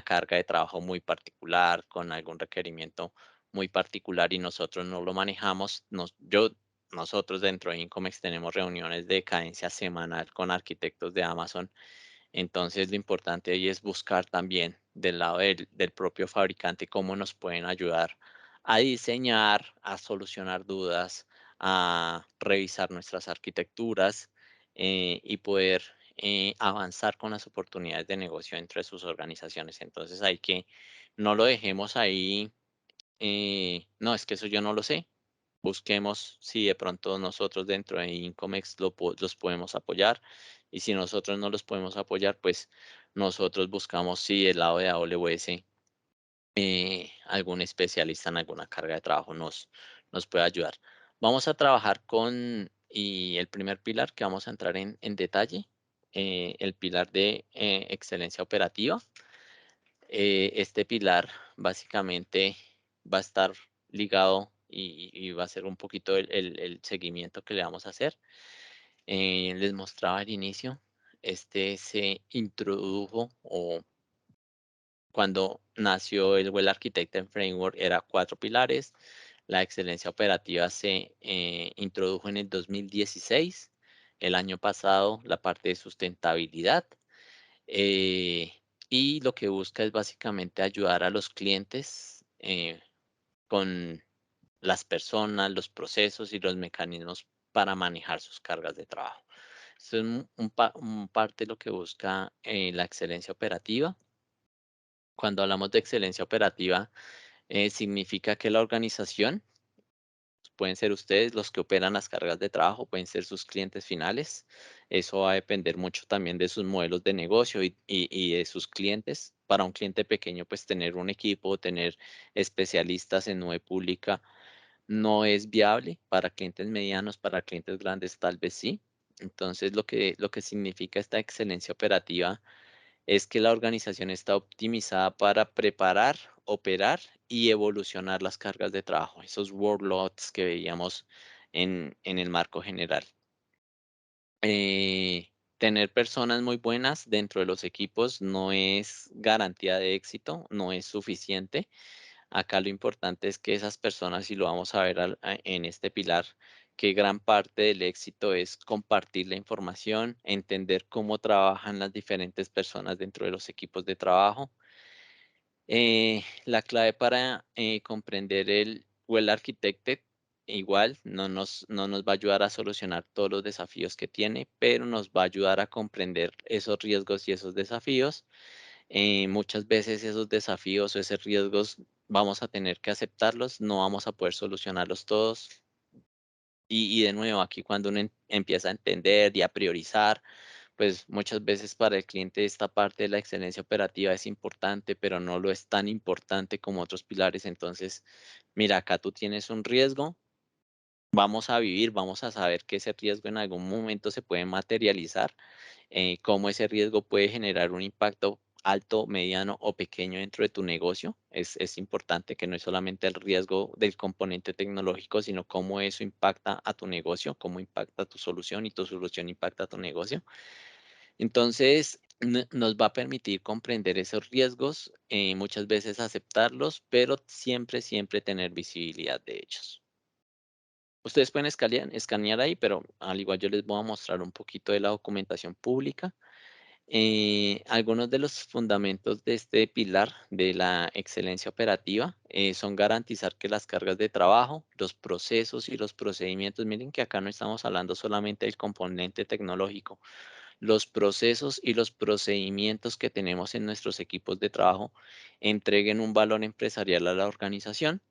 carga de trabajo muy particular, con algún requerimiento muy particular y nosotros no lo manejamos, nosotros dentro de Incomex tenemos reuniones de cadencia semanal con arquitectos de Amazon. Entonces, lo importante ahí es buscar también del lado del propio fabricante cómo nos pueden ayudar a diseñar, a solucionar dudas, a revisar nuestras arquitecturas y poder avanzar con las oportunidades de negocio entre sus organizaciones. Entonces, hay que no lo dejemos ahí, no, es que eso yo no lo sé. Busquemos si de pronto nosotros dentro de Incomex los podemos apoyar y si nosotros no los podemos apoyar, pues nosotros buscamos si del lado de AWS algún especialista en alguna carga de trabajo nos puede ayudar. Vamos a trabajar y el primer pilar que vamos a entrar en detalle, el pilar de excelencia operativa. Este pilar básicamente va a estar ligado y va a ser un poquito el seguimiento que le vamos a hacer. Les mostraba al inicio, este se introdujo o cuando nació el Well Architected Framework era 4 pilares. La excelencia operativa se introdujo en el 2016. El año pasado la parte de sustentabilidad. eh, y lo que busca es básicamente ayudar a los clientes con las personas, los procesos y los mecanismos para manejar sus cargas de trabajo. Esto es un parte de lo que busca la excelencia operativa. Cuando hablamos de excelencia operativa, significa que la organización, pueden ser ustedes los que operan las cargas de trabajo, pueden ser sus clientes finales. Eso va a depender mucho también de sus modelos de negocio y de sus clientes. Para un cliente pequeño, pues tener un equipo, tener especialistas en nube pública no es viable. Para clientes medianos, para clientes grandes, tal vez sí. Entonces, lo que significa esta excelencia operativa es que la organización está optimizada para preparar, operar y evolucionar las cargas de trabajo, esos workloads que veíamos en el marco general. Tener personas muy buenas dentro de los equipos no es garantía de éxito, no es suficiente. Acá lo importante es que esas personas, y lo vamos a ver en este pilar, que gran parte del éxito es compartir la información, entender cómo trabajan las diferentes personas dentro de los equipos de trabajo. La clave para comprender el Well Architected, igual, no nos va a ayudar a solucionar todos los desafíos que tiene, pero nos va a ayudar a comprender esos riesgos y esos desafíos. Muchas veces esos desafíos o esos riesgos vamos a tener que aceptarlos, no vamos a poder solucionarlos todos. Y de nuevo, aquí cuando uno empieza a entender y a priorizar, pues muchas veces para el cliente esta parte de la excelencia operativa es importante, pero no lo es tan importante como otros pilares. Entonces, mira, acá tú tienes un riesgo, vamos a vivir, vamos a saber que ese riesgo en algún momento se puede materializar, cómo ese riesgo puede generar un impacto alto, mediano o pequeño dentro de tu negocio. Es importante que no es solamente el riesgo del componente tecnológico, sino cómo eso impacta a tu negocio, cómo impacta tu solución y tu solución impacta a tu negocio. Entonces, nos va a permitir comprender esos riesgos, muchas veces aceptarlos, pero siempre, siempre tener visibilidad de ellos. Ustedes pueden escanear ahí, pero al igual yo les voy a mostrar un poquito de la documentación pública. Algunos de los fundamentos de este pilar de la excelencia operativa son garantizar que las cargas de trabajo, los procesos y los procedimientos, miren que acá no estamos hablando solamente del componente tecnológico, los procesos y los procedimientos que tenemos en nuestros equipos de trabajo entreguen un valor empresarial a la organización.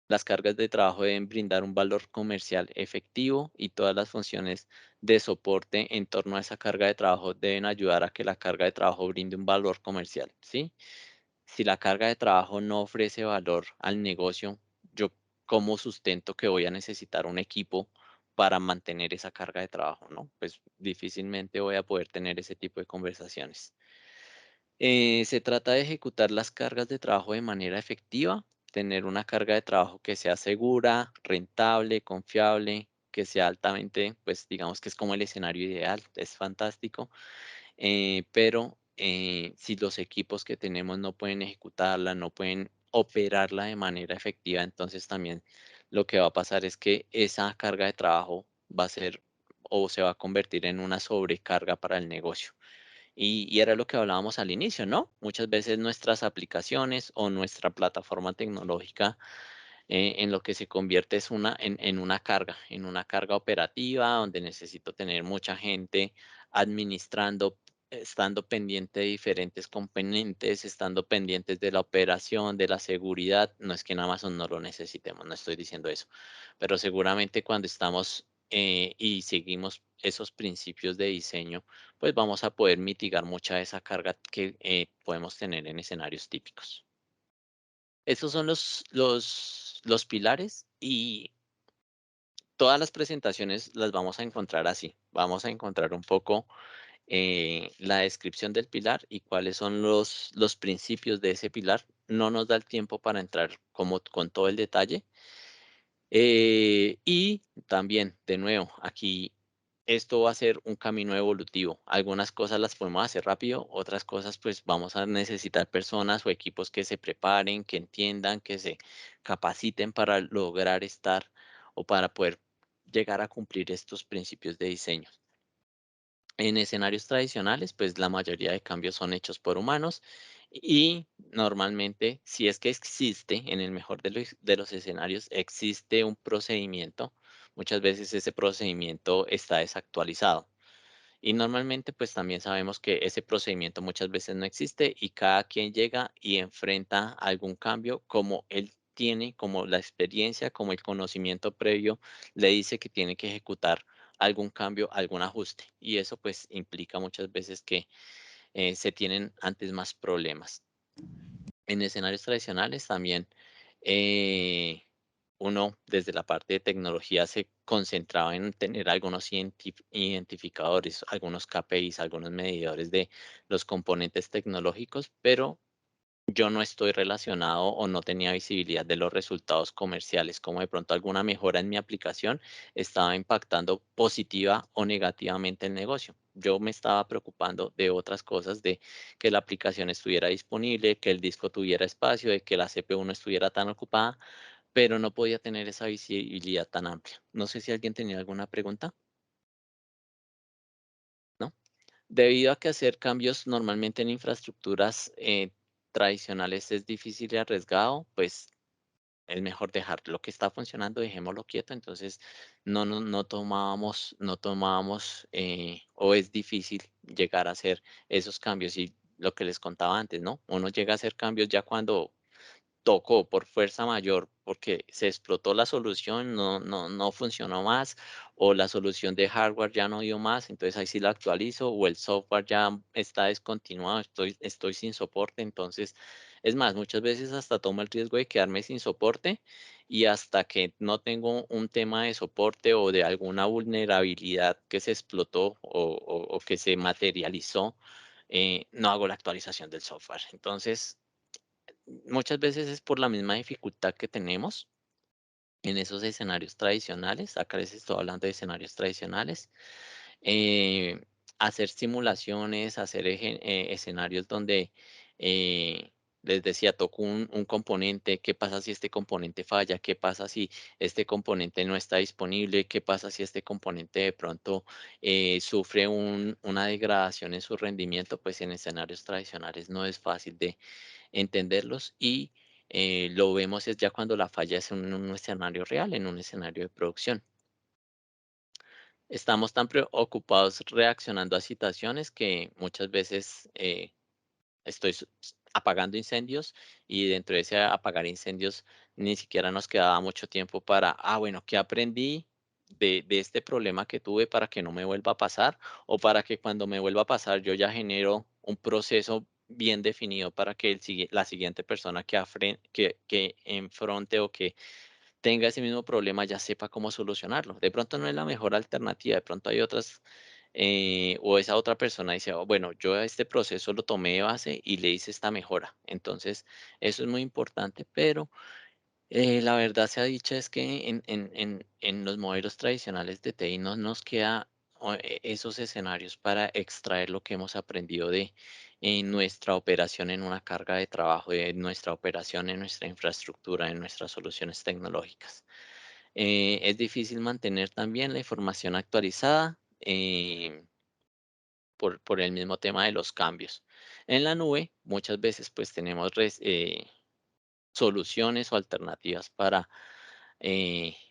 Las cargas de trabajo deben brindar un valor comercial efectivo y todas las funciones de soporte en torno a esa carga de trabajo deben ayudar a que la carga de trabajo brinde un valor comercial, ¿sí? Si la carga de trabajo no ofrece valor al negocio, yo cómo sustento que voy a necesitar un equipo para mantener esa carga de trabajo, ¿no? Pues difícilmente voy a poder tener ese tipo de conversaciones. Se trata de ejecutar las cargas de trabajo de manera efectiva, tener una carga de trabajo que sea segura, rentable, confiable, que sea altamente, pues digamos que es como el escenario ideal, es fantástico, pero si los equipos que tenemos no pueden ejecutarla, no pueden operarla de manera efectiva, entonces también lo que va a pasar es que esa carga de trabajo va a ser o se va a convertir en una sobrecarga para el negocio. Y era lo que hablábamos al inicio, ¿no? Muchas veces nuestras aplicaciones o nuestra plataforma tecnológica en lo que se convierte es en una carga operativa donde necesito tener mucha gente administrando, estando pendiente de diferentes componentes, estando pendientes de la operación, de la seguridad. No es que en Amazon no lo necesitemos, no estoy diciendo eso, pero seguramente cuando estamos y seguimos esos principios de diseño, pues vamos a poder mitigar mucha de esa carga que podemos tener en escenarios típicos. Esos son los pilares y todas las presentaciones las vamos a encontrar así. Vamos a encontrar un poco la descripción del pilar y cuáles son los principios de ese pilar. No nos da el tiempo para entrar como con todo el detalle. Y también, de nuevo, aquí esto va a ser un camino evolutivo. Algunas cosas las podemos hacer rápido, otras cosas pues vamos a necesitar personas o equipos que se preparen, que entiendan, que se capaciten para lograr estar o para poder llegar a cumplir estos principios de diseño. En escenarios tradicionales, pues la mayoría de cambios son hechos por humanos y normalmente, si es que existe, en el mejor de los escenarios, existe un procedimiento, muchas veces ese procedimiento está desactualizado. Y normalmente, pues también sabemos que ese procedimiento muchas veces no existe y cada quien llega y enfrenta algún cambio como él tiene, como la experiencia, como el conocimiento previo le dice que tiene que ejecutar algún cambio, algún ajuste. Y eso pues implica muchas veces que se tienen antes más problemas. En escenarios tradicionales también eh, uno desde la parte de tecnología se concentraba en tener algunos identificadores, algunos KPIs, algunos medidores de los componentes tecnológicos, pero yo no estoy relacionado o no tenía visibilidad de los resultados comerciales, como de pronto alguna mejora en mi aplicación estaba impactando positiva o negativamente el negocio. Yo me estaba preocupando de otras cosas, de que la aplicación estuviera disponible, que el disco tuviera espacio, de que la CPU no estuviera tan ocupada, pero no podía tener esa visibilidad tan amplia. No sé si alguien tenía alguna pregunta, ¿no? Debido a que hacer cambios normalmente en infraestructuras tradicionales es difícil y arriesgado, pues es mejor dejar lo que está funcionando, dejémoslo quieto. Entonces, no tomábamos, o es difícil llegar a hacer esos cambios. Y lo que les contaba antes, ¿no? Uno llega a hacer cambios ya cuando tocó por fuerza mayor, porque se explotó la solución, no funcionó más, o la solución de hardware ya no dio más, entonces ahí sí la actualizo, o el software ya está descontinuado, estoy sin soporte. Entonces, es más, muchas veces hasta tomo el riesgo de quedarme sin soporte y hasta que no tengo un tema de soporte o de alguna vulnerabilidad que se explotó o que se materializó, no hago la actualización del software. Entonces, muchas veces es por la misma dificultad que tenemos en esos escenarios tradicionales. Acá les estoy hablando de escenarios tradicionales. eh, Hacer simulaciones, hacer escenarios donde les decía, toco un componente, ¿qué pasa si este componente falla? ¿Qué pasa si este componente no está disponible? ¿Qué pasa si este componente de pronto sufre una degradación en su rendimiento? Pues en escenarios tradicionales no es fácil de entenderlos y lo vemos es ya cuando la falla es en un escenario real, en un escenario de producción. Estamos tan preocupados reaccionando a situaciones que muchas veces estoy apagando incendios y dentro de ese apagar incendios ni siquiera nos quedaba mucho tiempo para, bueno, ¿qué aprendí de este problema que tuve para que no me vuelva a pasar o para que cuando me vuelva a pasar yo ya genero un proceso bien definido para que la siguiente persona que enfrente o que tenga ese mismo problema ya sepa cómo solucionarlo? De pronto no es la mejor alternativa, de pronto hay otras, o esa otra persona dice: "Oh, bueno, yo a este proceso lo tomé de base y le hice esta mejora". Entonces, eso es muy importante, pero la verdad sea dicha es que en los modelos tradicionales de TI no nos queda esos escenarios para extraer lo que hemos aprendido de nuestra operación en una carga de trabajo, de nuestra operación en nuestra infraestructura, en nuestras soluciones tecnológicas. Es difícil mantener también la información actualizada por el mismo tema de los cambios. En la nube, muchas veces pues tenemos soluciones o alternativas para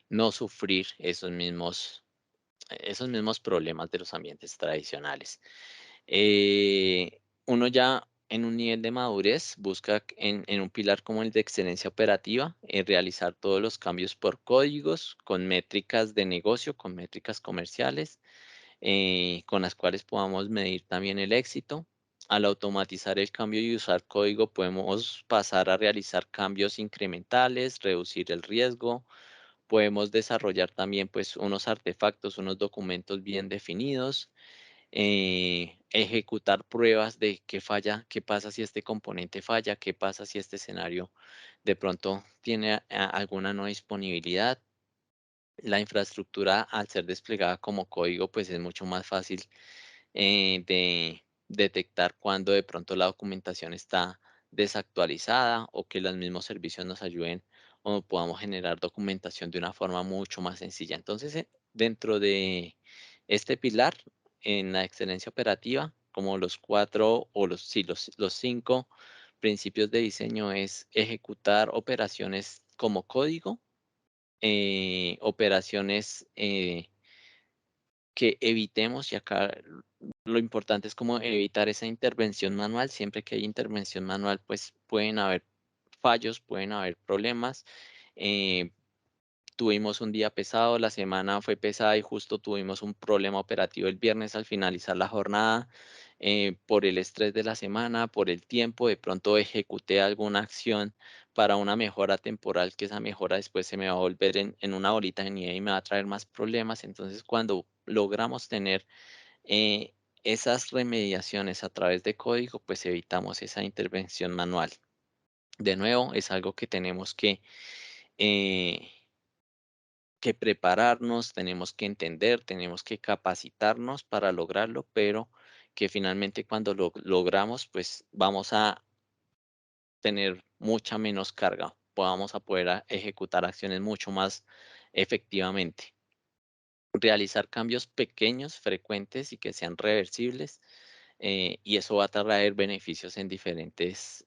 no sufrir esos mismos problemas de los ambientes tradicionales. Uno ya en un nivel de madurez busca en un pilar como el de excelencia operativa, realizar todos los cambios por códigos, con métricas de negocio, con métricas comerciales, con las cuales podamos medir también el éxito. Al automatizar el cambio y usar código, podemos pasar a realizar cambios incrementales, reducir el riesgo. Podemos desarrollar también pues unos artefactos, unos documentos bien definidos, ejecutar pruebas de qué falla, qué pasa si este componente falla, qué pasa si este escenario de pronto tiene alguna no disponibilidad. La infraestructura, al ser desplegada como código, pues es mucho más fácil de detectar cuando de pronto la documentación está desactualizada o que los mismos servicios nos ayuden o podamos generar documentación de una forma mucho más sencilla. Entonces, dentro de este pilar, en la excelencia operativa, como los cuatro o sí, los cinco principios de diseño es ejecutar operaciones como código, operaciones que evitemos, y acá lo importante es como evitar esa intervención manual. Siempre que hay intervención manual, pues pueden haber fallos, pueden haber problemas. eh, Tuvimos un día pesado, la semana fue pesada y justo tuvimos un problema operativo el viernes al finalizar la jornada, por el estrés de la semana, por el tiempo, de pronto ejecuté alguna acción para una mejora temporal, que esa mejora después se me va a volver en una bolita de nieve y me va a traer más problemas. Entonces, cuando logramos tener eh, esas remediaciones a través de código, pues evitamos esa intervención manual. De nuevo, es algo que tenemos eh, que prepararnos, tenemos que entender, tenemos que capacitarnos para lograrlo, pero que finalmente cuando lo logramos, pues vamos a tener mucha menos carga, vamos a poder ejecutar acciones mucho más efectivamente. Realizar cambios pequeños, frecuentes y que sean reversibles, y eso va a traer beneficios en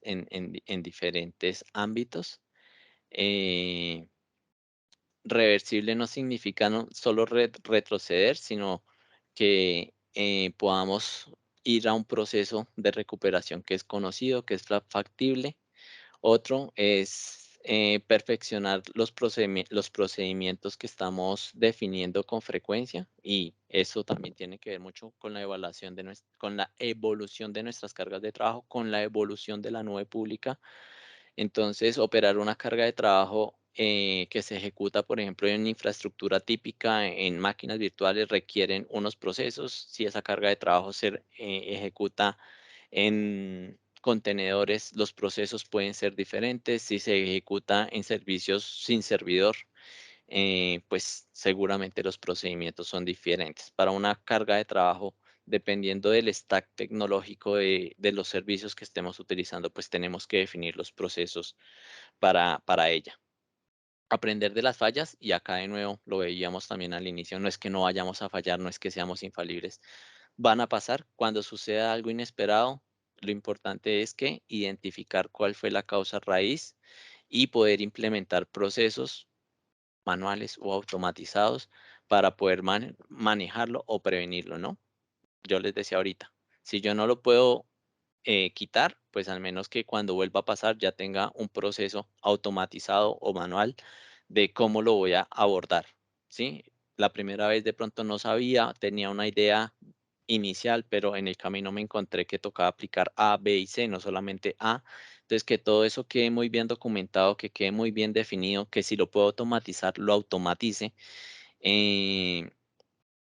en diferentes ámbitos. Eh, Reversible no significa no solo retroceder, sino que podamos ir a un proceso de recuperación que es conocido, que es factible. Otro es perfeccionar los procedimientos que estamos definiendo con frecuencia, y eso también tiene que ver mucho con la evaluación con la evolución de nuestras cargas de trabajo, con la evolución de la nube pública. Entonces, operar una carga de trabajo que se ejecuta, por ejemplo, en infraestructura típica, en máquinas virtuales, requieren unos procesos. Si esa carga de trabajo se ejecuta en contenedores, los procesos pueden ser diferentes. Si se ejecuta en servicios sin servidor, pues seguramente los procedimientos son diferentes. Para una carga de trabajo, dependiendo del stack tecnológico de los servicios que estemos utilizando, pues tenemos que definir los procesos para ella. Aprender de las fallas, y acá de nuevo lo veíamos también al inicio, no es que no vayamos a fallar, no es que seamos infalibles, van a pasar. Cuando suceda algo inesperado, lo importante es que identificar cuál fue la causa raíz y poder implementar procesos manuales o automatizados para poder manejarlo o prevenirlo, ¿no? Yo les decía ahorita, si yo no lo puedo quitar, pues al menos que cuando vuelva a pasar ya tenga un proceso automatizado o manual de cómo lo voy a abordar, ¿sí? La primera vez de pronto no sabía, tenía una idea inicial, pero en el camino me encontré que tocaba aplicar A, B y C, no solamente A. Entonces, que todo eso quede muy bien documentado, que quede muy bien definido, que si lo puedo automatizar, lo automatice. eh,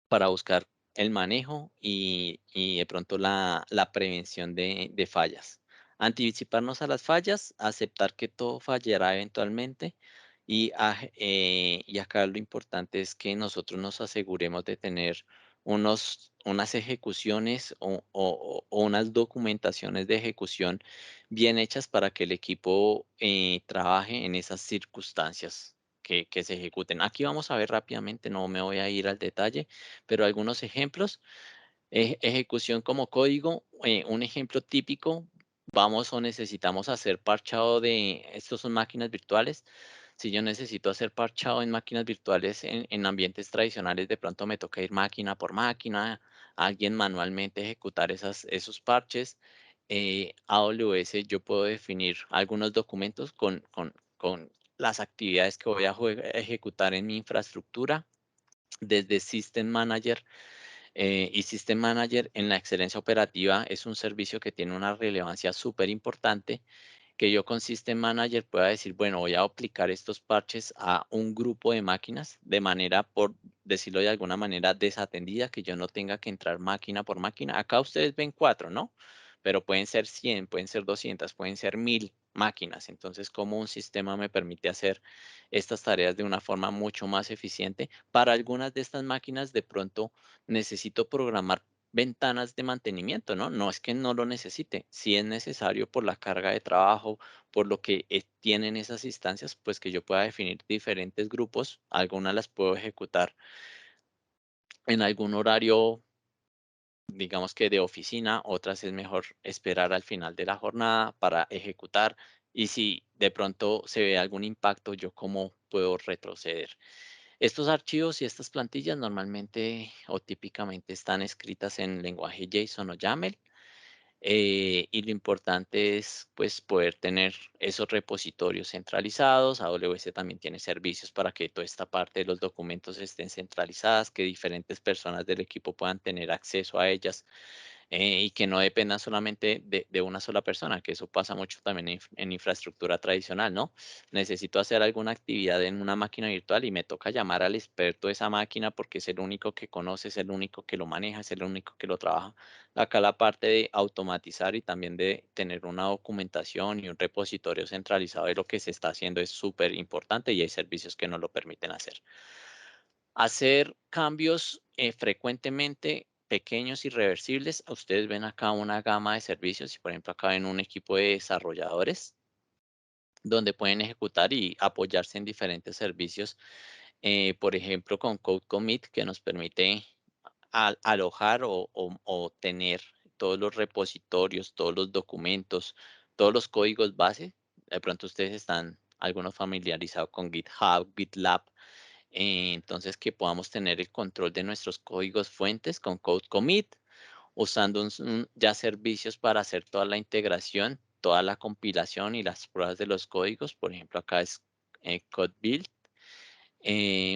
para buscar el manejo y de pronto la prevención de fallas. Anticiparnos a las fallas, aceptar que todo fallará eventualmente, y acá lo importante es que nosotros nos aseguremos de tener unas ejecuciones o unas documentaciones de ejecución bien hechas para que el equipo trabaje en esas circunstancias que se ejecuten. Aquí vamos a ver rápidamente, no me voy a ir al detalle, pero algunos ejemplos. Ejecución como código, un ejemplo típico, vamos o necesitamos hacer parchado estos son máquinas virtuales. Si yo necesito hacer parchado en máquinas virtuales en ambientes tradicionales, de pronto me toca ir máquina por máquina, alguien manualmente ejecutar esos parches. AWS, yo puedo definir algunos documentos con las actividades que voy a ejecutar en mi infraestructura desde System Manager. Y System Manager en la excelencia operativa es un servicio que tiene una relevancia súper importante, que yo con System Manager pueda decir, bueno, voy a aplicar estos parches a un grupo de máquinas de manera, por decirlo de alguna manera, desatendida, que yo no tenga que entrar máquina por máquina. Acá ustedes ven 4, ¿no? Pero pueden ser 100, pueden ser 200, pueden ser 1000. máquinas. Entonces, cómo un sistema me permite hacer estas tareas de una forma mucho más eficiente. Para algunas de estas máquinas, de pronto necesito programar ventanas de mantenimiento, ¿no? No es que no lo necesite, si es necesario por la carga de trabajo, por lo que tienen esas instancias, pues que yo pueda definir diferentes grupos, algunas las puedo ejecutar en algún horario, digamos que de oficina, otras es mejor esperar al final de la jornada para ejecutar y si de pronto se ve algún impacto, yo cómo puedo retroceder. Estos archivos y estas plantillas normalmente o típicamente están escritas en lenguaje JSON o YAML. Y lo importante es, pues, poder tener esos repositorios centralizados. AWS también tiene servicios para que toda esta parte de los documentos estén centralizadas, que diferentes personas del equipo puedan tener acceso a ellas, y que no dependan solamente de una sola persona, que eso pasa mucho también en infraestructura tradicional, ¿no? Necesito hacer alguna actividad en una máquina virtual y me toca llamar al experto de esa máquina porque es el único que conoce, es el único que lo maneja, es el único que lo trabaja. Acá la parte de automatizar y también de tener una documentación y un repositorio centralizado de lo que se está haciendo es súper importante y hay servicios que nos lo permiten hacer. Hacer cambios frecuentemente pequeños y reversibles. Ustedes ven acá una gama de servicios y por ejemplo acá ven un equipo de desarrolladores donde pueden ejecutar y apoyarse en diferentes servicios, por ejemplo con Code Commit que nos permite alojar o tener todos los repositorios, todos los documentos, todos los códigos base. De pronto ustedes están algunos familiarizados con GitHub, GitLab, entonces que podamos tener el control de nuestros códigos fuentes con Code Commit, usando ya servicios para hacer toda la integración, toda la compilación y las pruebas de los códigos. Por ejemplo, acá es Code Build,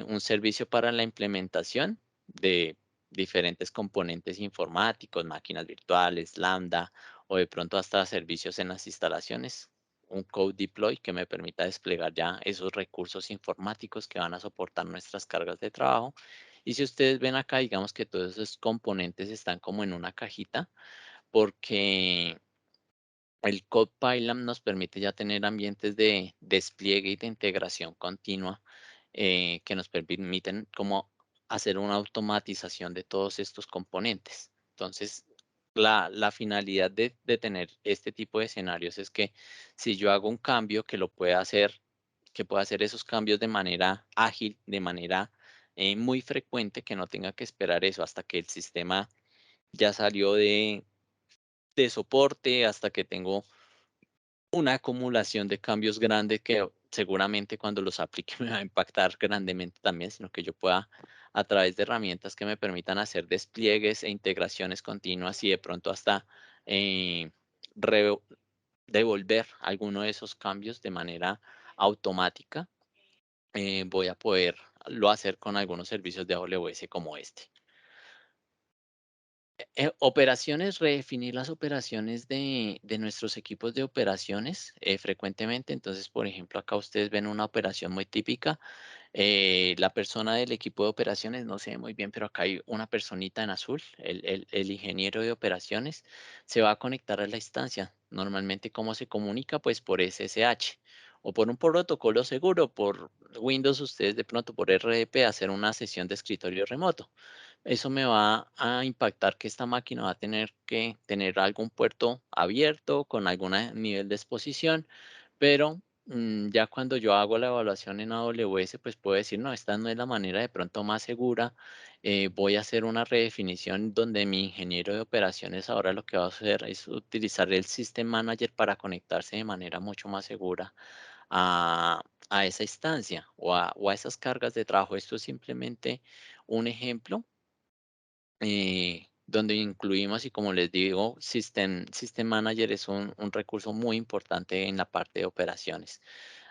un servicio para la implementación de diferentes componentes informáticos, máquinas virtuales, Lambda o de pronto hasta servicios en las instalaciones. Un Code Deploy que me permita desplegar ya esos recursos informáticos que van a soportar nuestras cargas de trabajo. Y si ustedes ven acá, digamos que todos esos componentes están como en una cajita porque el Code Pipeline nos permite ya tener ambientes de despliegue y de integración continua, que nos permiten como hacer una automatización de todos estos componentes. Entonces, la finalidad de tener este tipo de escenarios es que si yo hago un cambio, que pueda hacer esos cambios de manera ágil, de manera muy frecuente, que no tenga que esperar eso hasta que el sistema ya salió de soporte, hasta que tengo una acumulación de cambios grandes que seguramente cuando los aplique me va a impactar grandemente también, sino que yo pueda a través de herramientas que me permitan hacer despliegues e integraciones continuas y de pronto hasta eh, re- devolver alguno de esos cambios de manera automática, voy a poderlo hacer con algunos servicios de AWS como este. Operaciones, redefinir las operaciones de nuestros equipos de operaciones frecuentemente. Entonces, por ejemplo, acá ustedes ven una operación muy típica. La persona del equipo de operaciones, no sé muy bien, pero acá hay una personita en azul, el ingeniero de operaciones, se va a conectar a la instancia. Normalmente, ¿cómo se comunica? Pues por SSH o por un protocolo seguro, por Windows, ustedes de pronto por RDP hacer una sesión de escritorio remoto. Eso me va a impactar que esta máquina va a tener que tener algún puerto abierto con algún nivel de exposición, pero ya cuando yo hago la evaluación en AWS, pues puedo decir, no, esta no es la manera de pronto más segura. Voy a hacer una redefinición donde mi ingeniero de operaciones ahora lo que va a hacer es utilizar el System Manager para conectarse de manera mucho más segura a esa instancia o a esas cargas de trabajo. Esto es simplemente un ejemplo donde incluimos, y como les digo, System Manager es un recurso muy importante en la parte de operaciones.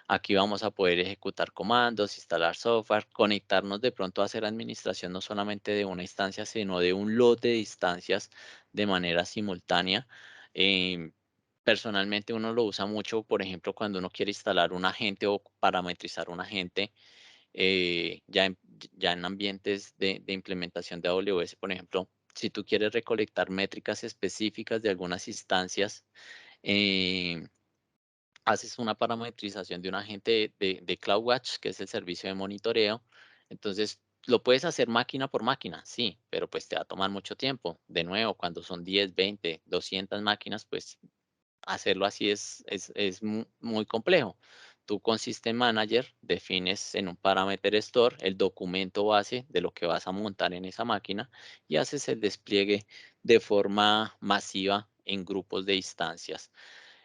Aquí vamos a poder ejecutar comandos, instalar software, conectarnos de pronto a hacer administración no solamente de una instancia, sino de un lote de instancias de manera simultánea. Em, Personalmente uno lo usa mucho, por ejemplo, cuando uno quiere instalar un agente o parametrizar un agente ya en ambientes de implementación de AWS, por ejemplo, si tú quieres recolectar métricas específicas de algunas instancias, eh, haces una parametrización de un agente de CloudWatch, que es el servicio de monitoreo. Entonces, lo puedes hacer máquina por máquina, sí, pero pues te va a tomar mucho tiempo. De nuevo, cuando son 10, 20, 200 máquinas, pues hacerlo así es muy complejo. Tú con System Manager defines en un parameter store el documento base de lo que vas a montar en esa máquina y haces el despliegue de forma masiva en grupos de instancias,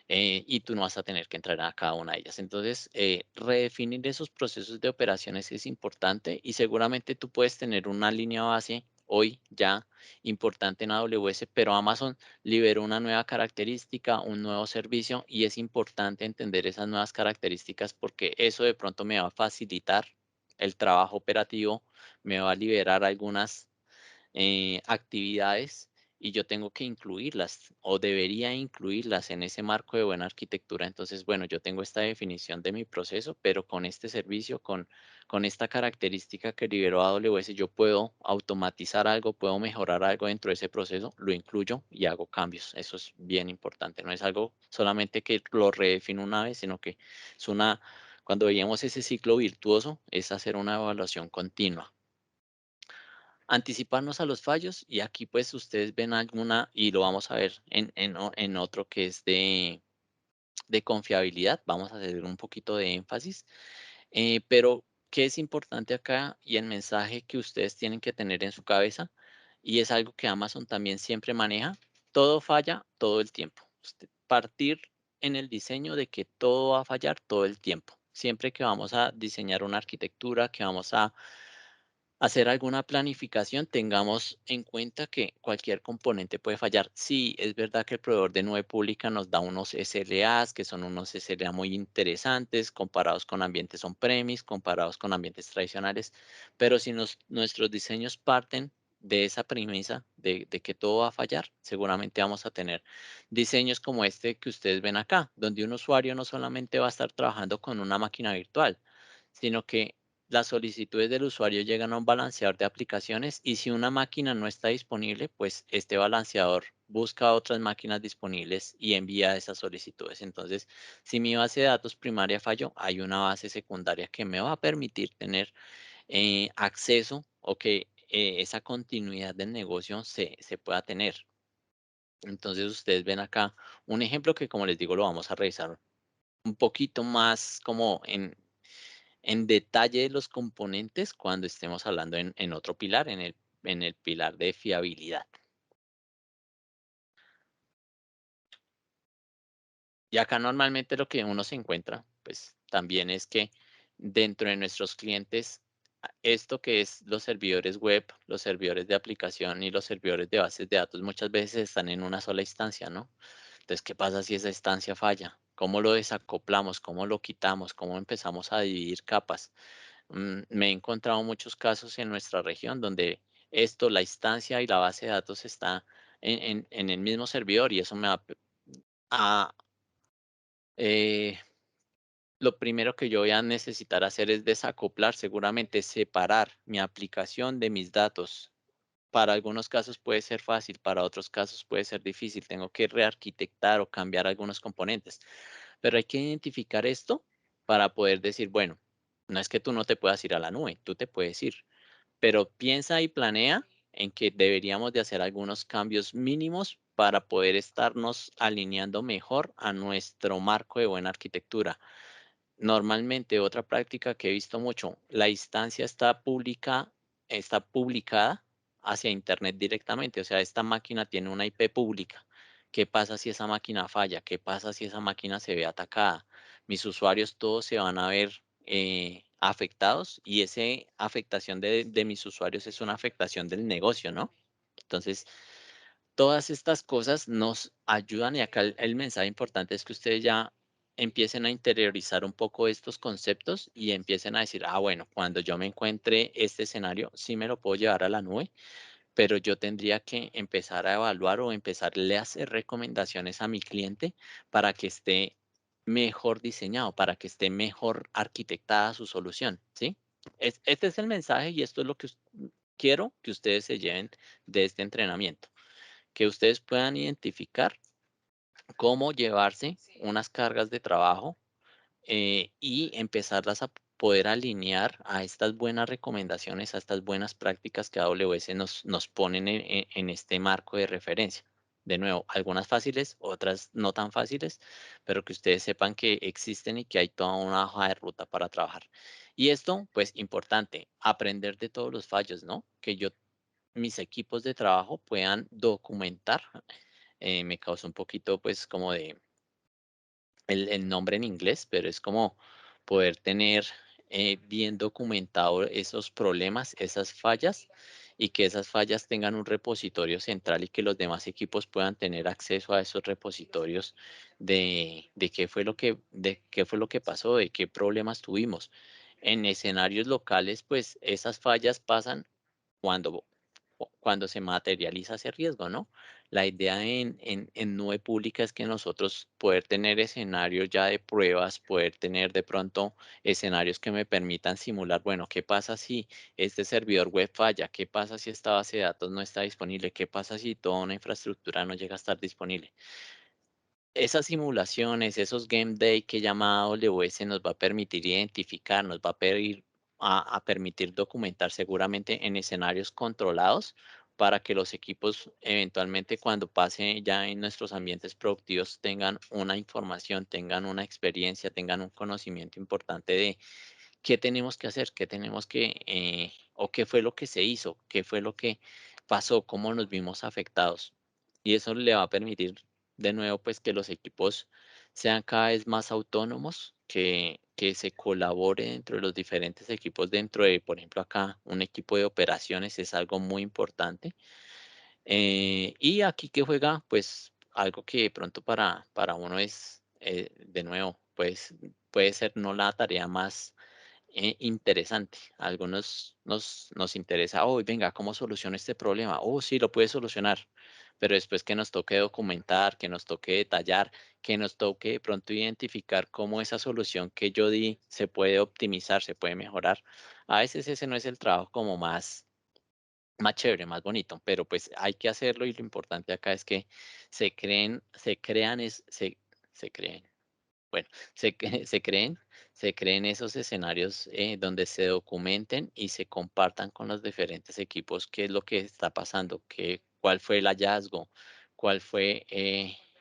y tú no vas a tener que entrar a cada una de ellas. Entonces, redefinir esos procesos de operaciones es importante y seguramente tú puedes tener una línea base hoy ya importante en AWS, pero Amazon liberó una nueva característica, un nuevo servicio y es importante entender esas nuevas características porque eso de pronto me va a facilitar el trabajo operativo, me va a liberar algunas actividades y yo tengo que incluirlas o debería incluirlas en ese marco de buena arquitectura. Entonces, bueno, yo tengo esta definición de mi proceso, pero con este servicio, con esta característica que liberó AWS, yo puedo automatizar algo, puedo mejorar algo dentro de ese proceso, lo incluyo y hago cambios. Eso es bien importante. No es algo solamente que lo redefino una vez, sino que es una, cuando veíamos ese ciclo virtuoso, es hacer una evaluación continua, anticiparnos a los fallos y aquí pues ustedes ven alguna y lo vamos a ver en otro que es de confiabilidad, vamos a hacer un poquito de énfasis, pero ¿qué es importante acá y el mensaje que ustedes tienen que tener en su cabeza? Y es algo que Amazon también siempre maneja, todo falla todo el tiempo. Partir en el diseño de que todo va a fallar todo el tiempo. Siempre que vamos a diseñar una arquitectura, que vamos a hacer alguna planificación, tengamos en cuenta que cualquier componente puede fallar. Sí, es verdad que el proveedor de nube pública nos da unos SLAs, que son unos SLA muy interesantes comparados con ambientes on-premise, comparados con ambientes tradicionales, pero si nuestros diseños parten de esa premisa de que todo va a fallar, seguramente vamos a tener diseños como este que ustedes ven acá, donde un usuario no solamente va a estar trabajando con una máquina virtual, sino que las solicitudes del usuario llegan a un balanceador de aplicaciones y si una máquina no está disponible, pues este balanceador busca otras máquinas disponibles y envía esas solicitudes. Entonces, si mi base de datos primaria falló, hay una base secundaria que me va a permitir tener acceso o que esa continuidad del negocio se pueda tener. Entonces, ustedes ven acá un ejemplo que, como les digo, lo vamos a revisar un poquito más como en detalle los componentes cuando estemos hablando en otro pilar, en el pilar de fiabilidad. Y acá normalmente lo que uno se encuentra, pues también es que dentro de nuestros clientes, esto que es los servidores web, los servidores de aplicación y los servidores de bases de datos muchas veces están en una sola instancia, ¿no? Entonces, ¿qué pasa si esa instancia falla? ¿Cómo lo desacoplamos? ¿Cómo lo quitamos? ¿Cómo empezamos a dividir capas? Me he encontrado muchos casos en nuestra región donde esto, la instancia y la base de datos está en el mismo servidor y eso me va a, eh, lo primero que yo voy a necesitar hacer es desacoplar, seguramente separar mi aplicación de mis datos. Para algunos casos puede ser fácil, para otros casos puede ser difícil. Tengo que rearquitectar o cambiar algunos componentes. Pero hay que identificar esto para poder decir, bueno, no es que tú no te puedas ir a la nube, tú te puedes ir, pero piensa y planea en que deberíamos de hacer algunos cambios mínimos para poder estarnos alineando mejor a nuestro marco de buena arquitectura. Normalmente, otra práctica que he visto mucho, la instancia está publicada hacia Internet directamente, o sea, esta máquina tiene una IP pública. ¿Qué pasa si esa máquina falla? ¿Qué pasa si esa máquina se ve atacada? Mis usuarios todos se van a ver afectados y esa afectación de mis usuarios es una afectación del negocio, ¿no? Entonces, todas estas cosas nos ayudan y acá el mensaje importante es que ustedes ya empiecen a interiorizar un poco estos conceptos y empiecen a decir, bueno, cuando yo me encuentre este escenario, sí me lo puedo llevar a la nube, pero yo tendría que empezar a evaluar o empezarle a hacer recomendaciones a mi cliente para que esté mejor diseñado, para que esté mejor arquitectada su solución, ¿sí? Este es el mensaje y esto es lo que quiero que ustedes se lleven de este entrenamiento, que ustedes puedan identificar cómo llevarse unas cargas de trabajo y empezarlas a poder alinear a estas buenas recomendaciones, a estas buenas prácticas que AWS nos ponen en este marco de referencia. De nuevo, algunas fáciles, otras no tan fáciles, pero que ustedes sepan que existen y que hay toda una hoja de ruta para trabajar. Y esto, pues importante, aprender de todos los fallos, ¿no? Que mis equipos de trabajo puedan documentar. Me causa un poquito, pues, como de el nombre en inglés, pero es como poder tener bien documentado esos problemas, esas fallas, y que esas fallas tengan un repositorio central y que los demás equipos puedan tener acceso a esos repositorios de qué fue lo que pasó, de qué problemas tuvimos. En escenarios locales, pues esas fallas pasan cuando, cuando se materializa ese riesgo, ¿no? La idea en nube pública es que nosotros poder tener escenarios ya de pruebas, poder tener de pronto escenarios que me permitan simular, bueno, ¿qué pasa si este servidor web falla? ¿Qué pasa si esta base de datos no está disponible? ¿Qué pasa si toda una infraestructura no llega a estar disponible? Esas simulaciones, esos game day que llama AWS nos va a permitir identificar, nos va a permitir documentar seguramente en escenarios controlados para que los equipos eventualmente cuando pase ya en nuestros ambientes productivos tengan una información, tengan una experiencia, tengan un conocimiento importante de qué tenemos que hacer, qué tenemos que, o qué fue lo que se hizo, qué fue lo que pasó, cómo nos vimos afectados. Y eso le va a permitir, de nuevo, pues que los equipos sean cada vez más autónomos, que se colabore dentro de los diferentes equipos, dentro de, por ejemplo, acá un equipo de operaciones es algo muy importante. Y aquí que juega, pues algo que de pronto para uno es, de nuevo, pues puede ser no la tarea más interesante. A algunos nos interesa, oh, venga, ¿cómo soluciono este problema? Oh, sí, lo puede solucionar. Pero después que nos toque documentar, que nos toque detallar, que nos toque de pronto identificar cómo esa solución que yo di se puede optimizar, se puede mejorar. A veces ese no es el trabajo como más chévere, más bonito, pero pues hay que hacerlo y lo importante acá es que se crean, se creen bueno, se creen se creen esos escenarios, donde se documenten y se compartan con los diferentes equipos qué es lo que está pasando, cuál fue el hallazgo, cuál fue,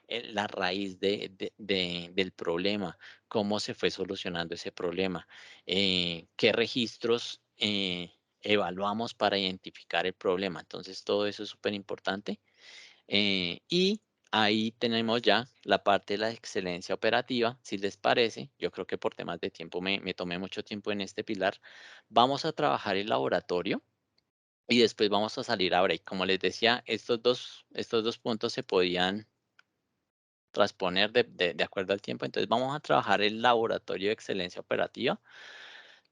la raíz del problema, cómo se fue solucionando ese problema, qué registros, evaluamos para identificar el problema. Entonces, todo eso es súper importante. Y ahí tenemos ya la parte de la excelencia operativa, si les parece. Yo creo que por temas de tiempo me tomé mucho tiempo en este pilar. Vamos a trabajar el laboratorio y después vamos a salir a break. Como les decía, estos dos puntos se podían transponer de acuerdo al tiempo. Entonces vamos a trabajar el laboratorio de excelencia operativa.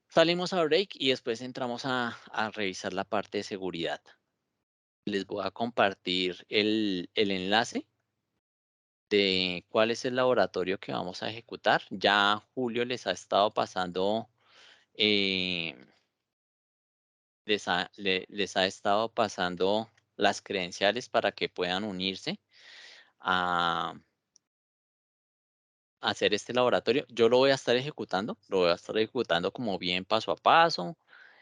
Salimos a break y después entramos a revisar la parte de seguridad. Les voy a compartir el enlace de cuál es el laboratorio que vamos a ejecutar. Ya Julio les ha estado pasando, eh, les ha estado pasando las credenciales para que puedan unirse a, a hacer este laboratorio. Yo lo voy a estar ejecutando, lo voy a estar ejecutando como bien paso a paso.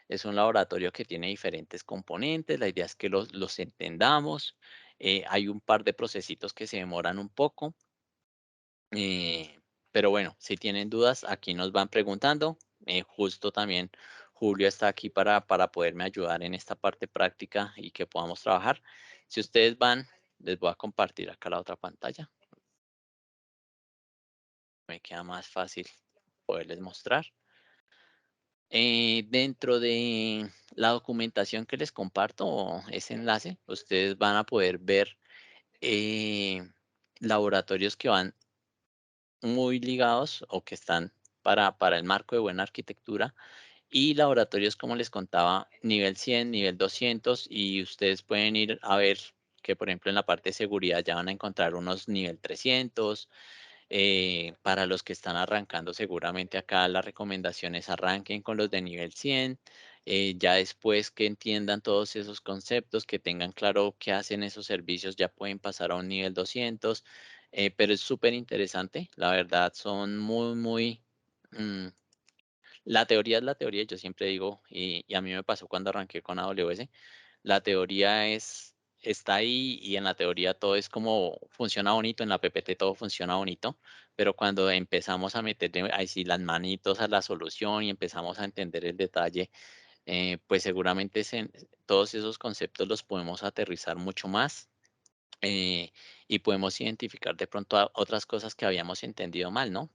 Es un laboratorio que tiene diferentes componentes. La idea es que los entendamos. Hay un par de procesitos que se demoran un poco. Pero bueno, si tienen dudas, aquí nos van preguntando. Justo también Julio está aquí para poderme ayudar en esta parte práctica y que podamos trabajar. Si ustedes van, les voy a compartir acá la otra pantalla. Me queda más fácil poderles mostrar. Dentro de la documentación que les comparto, o ese enlace, ustedes van a poder ver eh, laboratorios que van muy ligados o que están para el marco de buena arquitectura y laboratorios, como les contaba, nivel 100, nivel 200 y ustedes pueden ir a ver que, por ejemplo, en la parte de seguridad ya van a encontrar unos nivel 300. Para los que están arrancando, seguramente acá la recomendación es arranquen con los de nivel 100. Ya después que entiendan todos esos conceptos, que tengan claro qué hacen esos servicios, ya pueden pasar a un nivel 200. pero es súper interesante. La verdad son muy, mm, la teoría es la teoría, yo siempre digo, y a mí me pasó cuando arranqué con AWS, la teoría está ahí y en la teoría todo es como funciona bonito, en la PPT todo funciona bonito, pero cuando empezamos a meterle ahí sí las manitos a la solución y empezamos a entender el detalle, pues seguramente todos esos conceptos los podemos aterrizar mucho más, y podemos identificar de pronto otras cosas que habíamos entendido mal, ¿no?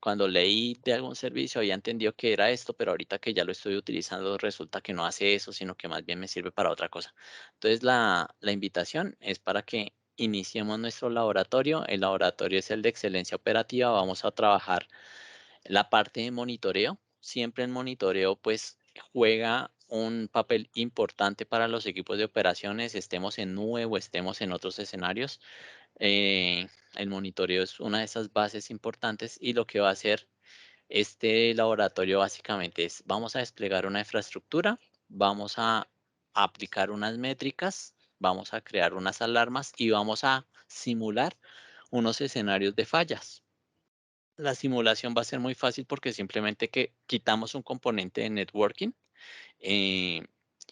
Cuando leí de algún servicio había entendido que era esto, pero ahorita que ya lo estoy utilizando resulta que no hace eso, sino que más bien me sirve para otra cosa. Entonces la invitación es para que iniciemos nuestro laboratorio. El laboratorio es el de excelencia operativa. Vamos a trabajar la parte de monitoreo. Siempre el monitoreo pues juega un papel importante para los equipos de operaciones, estemos en nube o estemos en otros escenarios. Eh, el monitoreo es una de esas bases importantes y lo que va a hacer este laboratorio básicamente es, vamos a desplegar una infraestructura, vamos a aplicar unas métricas, vamos a crear unas alarmas y vamos a simular unos escenarios de fallas. La simulación va a ser muy fácil porque simplemente que quitamos un componente de networking, eh,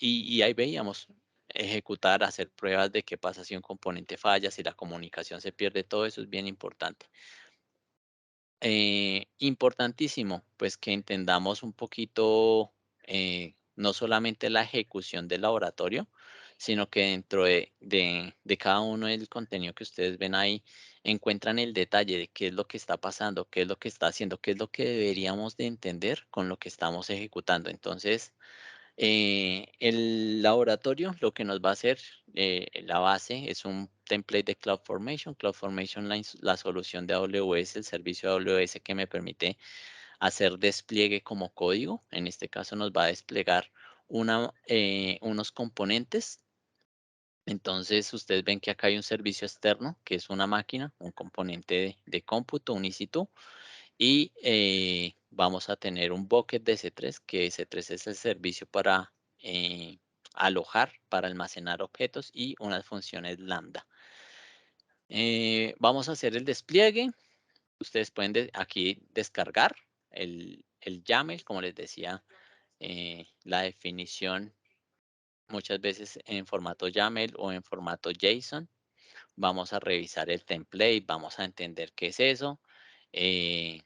y ahí veíamos ejecutar, hacer pruebas de qué pasa si un componente falla, si la comunicación se pierde, todo eso es bien importante. Importantísimo, pues que entendamos un poquito, no solamente la ejecución del laboratorio, sino que dentro de cada uno del contenido que ustedes ven ahí, encuentran el detalle de qué es lo que está pasando, qué es lo que está haciendo, qué es lo que deberíamos de entender con lo que estamos ejecutando. Entonces, el laboratorio lo que nos va a hacer, la base es un template de CloudFormation. CloudFormation, la solución de AWS, el servicio de AWS que me permite hacer despliegue como código. En este caso nos va a desplegar unos componentes. Entonces ustedes ven que acá hay un servicio externo que es una máquina, un componente de cómputo, un EC2, y vamos a tener un bucket de S3, que S3 es el servicio para alojar, para almacenar objetos y unas funciones lambda. Vamos a hacer el despliegue. Ustedes pueden aquí descargar el YAML, como les decía, la definición muchas veces en formato YAML o en formato JSON. Vamos a revisar el template, vamos a entender qué es eso. eh,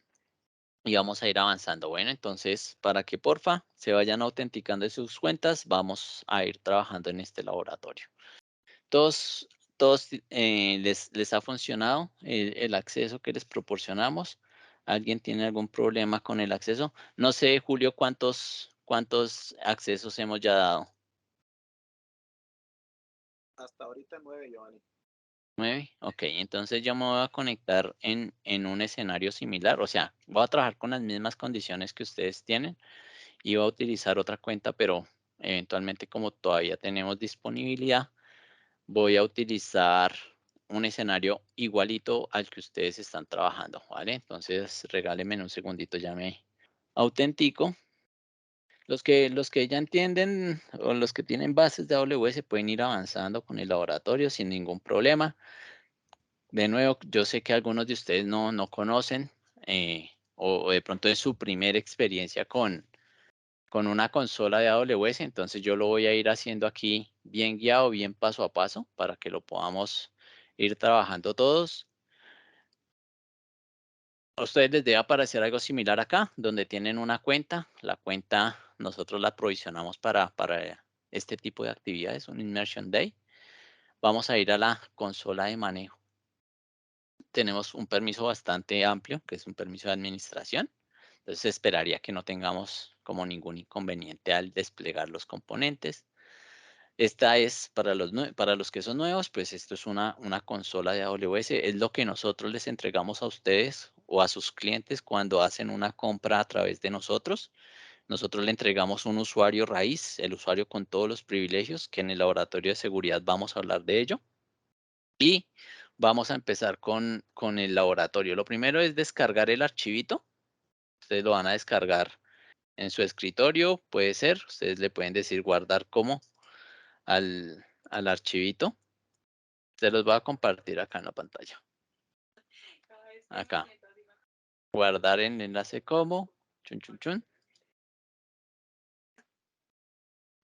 y vamos a ir avanzando. Bueno, entonces, para que porfa se vayan autenticando en sus cuentas, vamos a ir trabajando en este laboratorio. Todos, todos les ha funcionado el acceso que les proporcionamos. ¿Alguien tiene algún problema con el acceso? No sé, Julio, cuántos accesos hemos ya dado. Hasta ahorita 9, Giovanni. 9. Ok, entonces yo me voy a conectar en un escenario similar. O sea, voy a trabajar con las mismas condiciones que ustedes tienen. Iba a utilizar otra cuenta, pero eventualmente como todavía tenemos disponibilidad, voy a utilizar un escenario igualito al que ustedes están trabajando, ¿vale? Entonces regálenme un segundito, ya me autentico. Los que ya entienden o los que tienen bases de AWS pueden ir avanzando con el laboratorio sin ningún problema. De nuevo, yo sé que algunos de ustedes no conocen, o de pronto es su primera experiencia con una consola de AWS, entonces yo lo voy a ir haciendo aquí bien guiado, bien paso a paso, para que lo podamos ir trabajando todos. A ustedes les debe aparecer algo similar acá, donde tienen una cuenta. La cuenta nosotros la provisionamos para este tipo de actividades, un Immersion Day. Vamos a ir a la consola de manejo. Tenemos un permiso bastante amplio, que es un permiso de administración. Entonces esperaría que no tengamos como ningún inconveniente al desplegar los componentes. Esta es para los que son nuevos, pues esto es una consola de AWS, es lo que nosotros les entregamos a ustedes o a sus clientes cuando hacen una compra a través de nosotros. Nosotros le entregamos un usuario raíz, el usuario con todos los privilegios, que en el laboratorio de seguridad vamos a hablar de ello. Y vamos a empezar con el laboratorio. Lo primero es descargar el archivito. Ustedes lo van a descargar en su escritorio, puede ser. Ustedes le pueden decir guardar como al archivito. Se los voy a compartir acá en la pantalla. acá, guardar el enlace como, chun, chun, chun,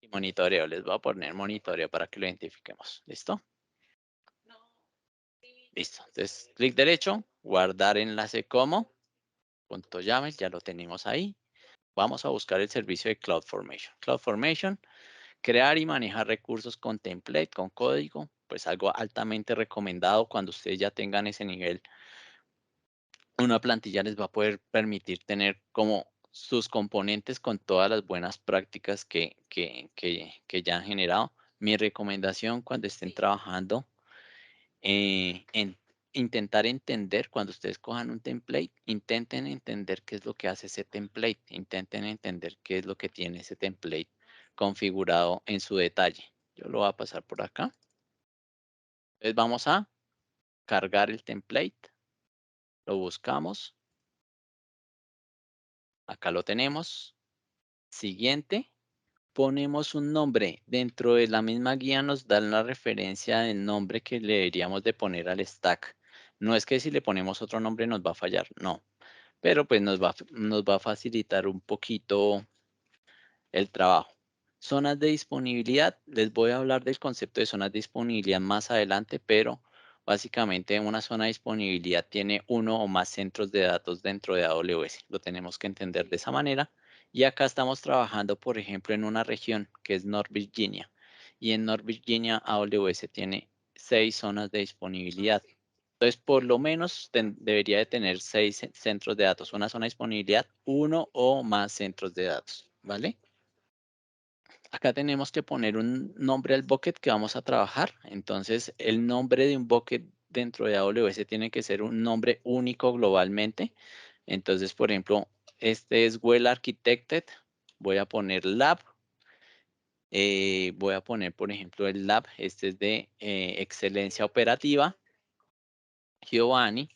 y monitoreo. Les voy a poner monitoreo para que lo identifiquemos. ¿Listo? Listo. Entonces, clic derecho, guardar enlace como, punto YAML, ya lo tenemos ahí. Vamos a buscar el servicio de CloudFormation. CloudFormation, crear y manejar recursos con template, con código, pues algo altamente recomendado cuando ustedes ya tengan ese nivel. Una plantilla les va a poder permitir tener como sus componentes con todas las buenas prácticas que ya han generado. Mi recomendación cuando estén trabajando en intentar entender, cuando ustedes cojan un template, intenten entender qué es lo que hace ese template, intenten entender qué es lo que tiene ese template configurado en su detalle. Yo lo voy a pasar por acá. Entonces vamos a cargar el template, lo buscamos, acá lo tenemos. Siguiente, ponemos un nombre. Dentro de la misma guía nos dan la referencia del nombre que le deberíamos de poner al stack. No es que si le ponemos otro nombre nos va a fallar, no. Pero pues nos va a facilitar un poquito el trabajo. Zonas de disponibilidad, les voy a hablar del concepto de zonas de disponibilidad más adelante, pero básicamente una zona de disponibilidad tiene uno o más centros de datos dentro de AWS. Lo tenemos que entender de esa manera. Y acá estamos trabajando, por ejemplo, en una región que es North Virginia. Y en North Virginia AWS tiene 6 zonas de disponibilidad. Entonces, por lo menos debería de tener 6 centros de datos. Una zona de disponibilidad, uno o más centros de datos, ¿vale? Acá tenemos que poner un nombre al bucket que vamos a trabajar. Entonces, el nombre de un bucket dentro de AWS tiene que ser un nombre único globalmente. Entonces, por ejemplo, este es Well Architected. Voy a poner Lab. Voy a poner, por ejemplo, el Lab. Este es de excelencia operativa. Giovanni.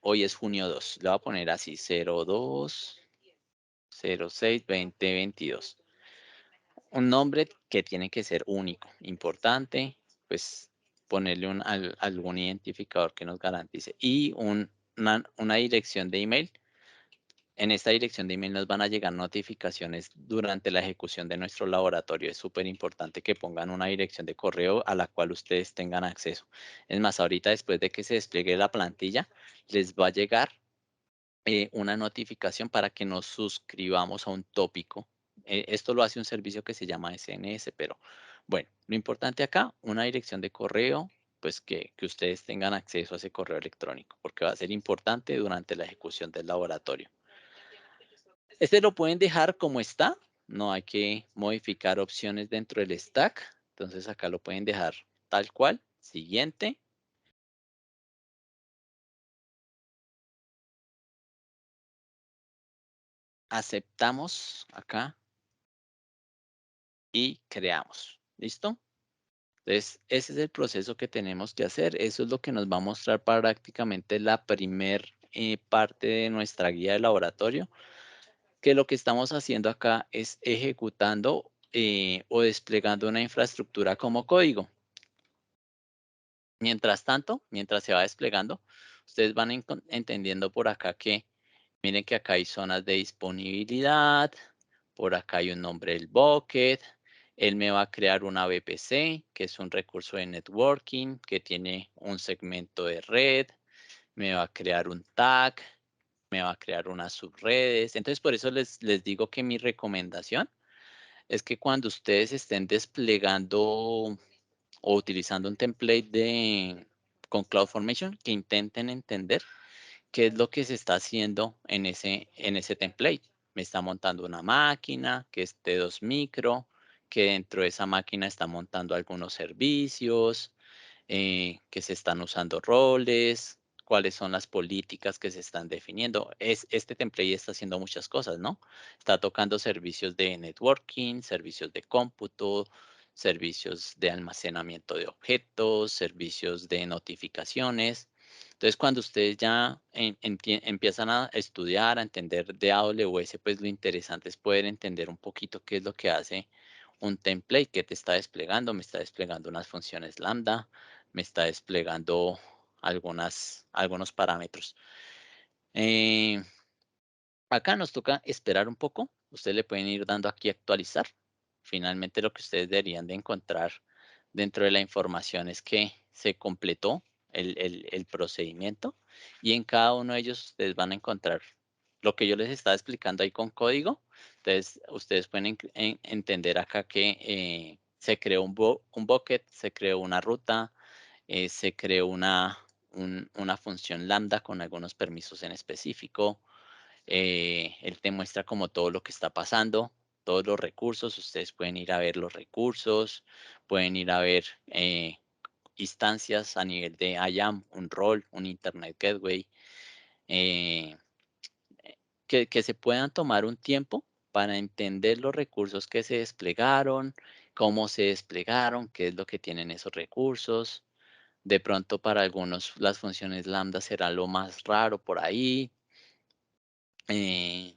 Hoy es junio 2. Le voy a poner así 02 06 2022. Un nombre que tiene que ser único, importante, pues ponerle algún identificador que nos garantice y una dirección de email. En esta dirección de email nos van a llegar notificaciones durante la ejecución de nuestro laboratorio. Es súper importante que pongan una dirección de correo a la cual ustedes tengan acceso. Es más, ahorita después de que se despliegue la plantilla, les va a llegar una notificación para que nos suscribamos a un tópico. Esto lo hace un servicio que se llama SNS, pero bueno, lo importante acá, una dirección de correo, pues que ustedes tengan acceso a ese correo electrónico, porque va a ser importante durante la ejecución del laboratorio. Este lo pueden dejar como está, no hay que modificar opciones dentro del stack, entonces acá lo pueden dejar tal cual. Siguiente. Aceptamos acá y creamos. ¿Listo? Entonces, ese es el proceso que tenemos que hacer. Eso es lo que nos va a mostrar prácticamente la primer parte de nuestra guía de laboratorio, que lo que estamos haciendo acá es ejecutando o desplegando una infraestructura como código. Mientras tanto, mientras se va desplegando, ustedes van entendiendo por acá que, miren que acá hay zonas de disponibilidad, por acá hay un nombre del bucket, él me va a crear una VPC, que es un recurso de networking, que tiene un segmento de red, me va a crear un tag, me va a crear unas subredes. Entonces, por eso les digo que mi recomendación es que cuando ustedes estén desplegando o utilizando un template con CloudFormation, que intenten entender qué es lo que se está haciendo en ese template. Me está montando una máquina que es T2 micro, que dentro de esa máquina está montando algunos servicios, que se están usando roles, cuáles son las políticas que se están definiendo. Este template está haciendo muchas cosas, ¿no? Está tocando servicios de networking, servicios de cómputo, servicios de almacenamiento de objetos, servicios de notificaciones. Entonces, cuando ustedes ya empiezan a estudiar, a entender de AWS, pues lo interesante es poder entender un poquito qué es lo que hace un template que te está desplegando. Me está desplegando unas funciones lambda, me está desplegando algunos parámetros. Eh, Acá nos toca esperar un poco. Ustedes le pueden ir dando aquí actualizar. Finalmente lo que ustedes deberían de encontrar dentro de la información es que se completó el procedimiento y en cada uno de ellos ustedes van a encontrar lo que yo les estaba explicando ahí con código. Entonces ustedes pueden entender acá que se creó un bucket, se creó una ruta, se creó una función lambda con algunos permisos en específico. Él te muestra como todo lo que está pasando, todos los recursos. Ustedes pueden ir a ver los recursos, pueden ir a ver instancias a nivel de IAM, un rol, un Internet Gateway, eh, que se puedan tomar un tiempo para entender los recursos que se desplegaron, cómo se desplegaron, qué es lo que tienen esos recursos. De pronto para algunos las funciones lambda será lo más raro por ahí. eh,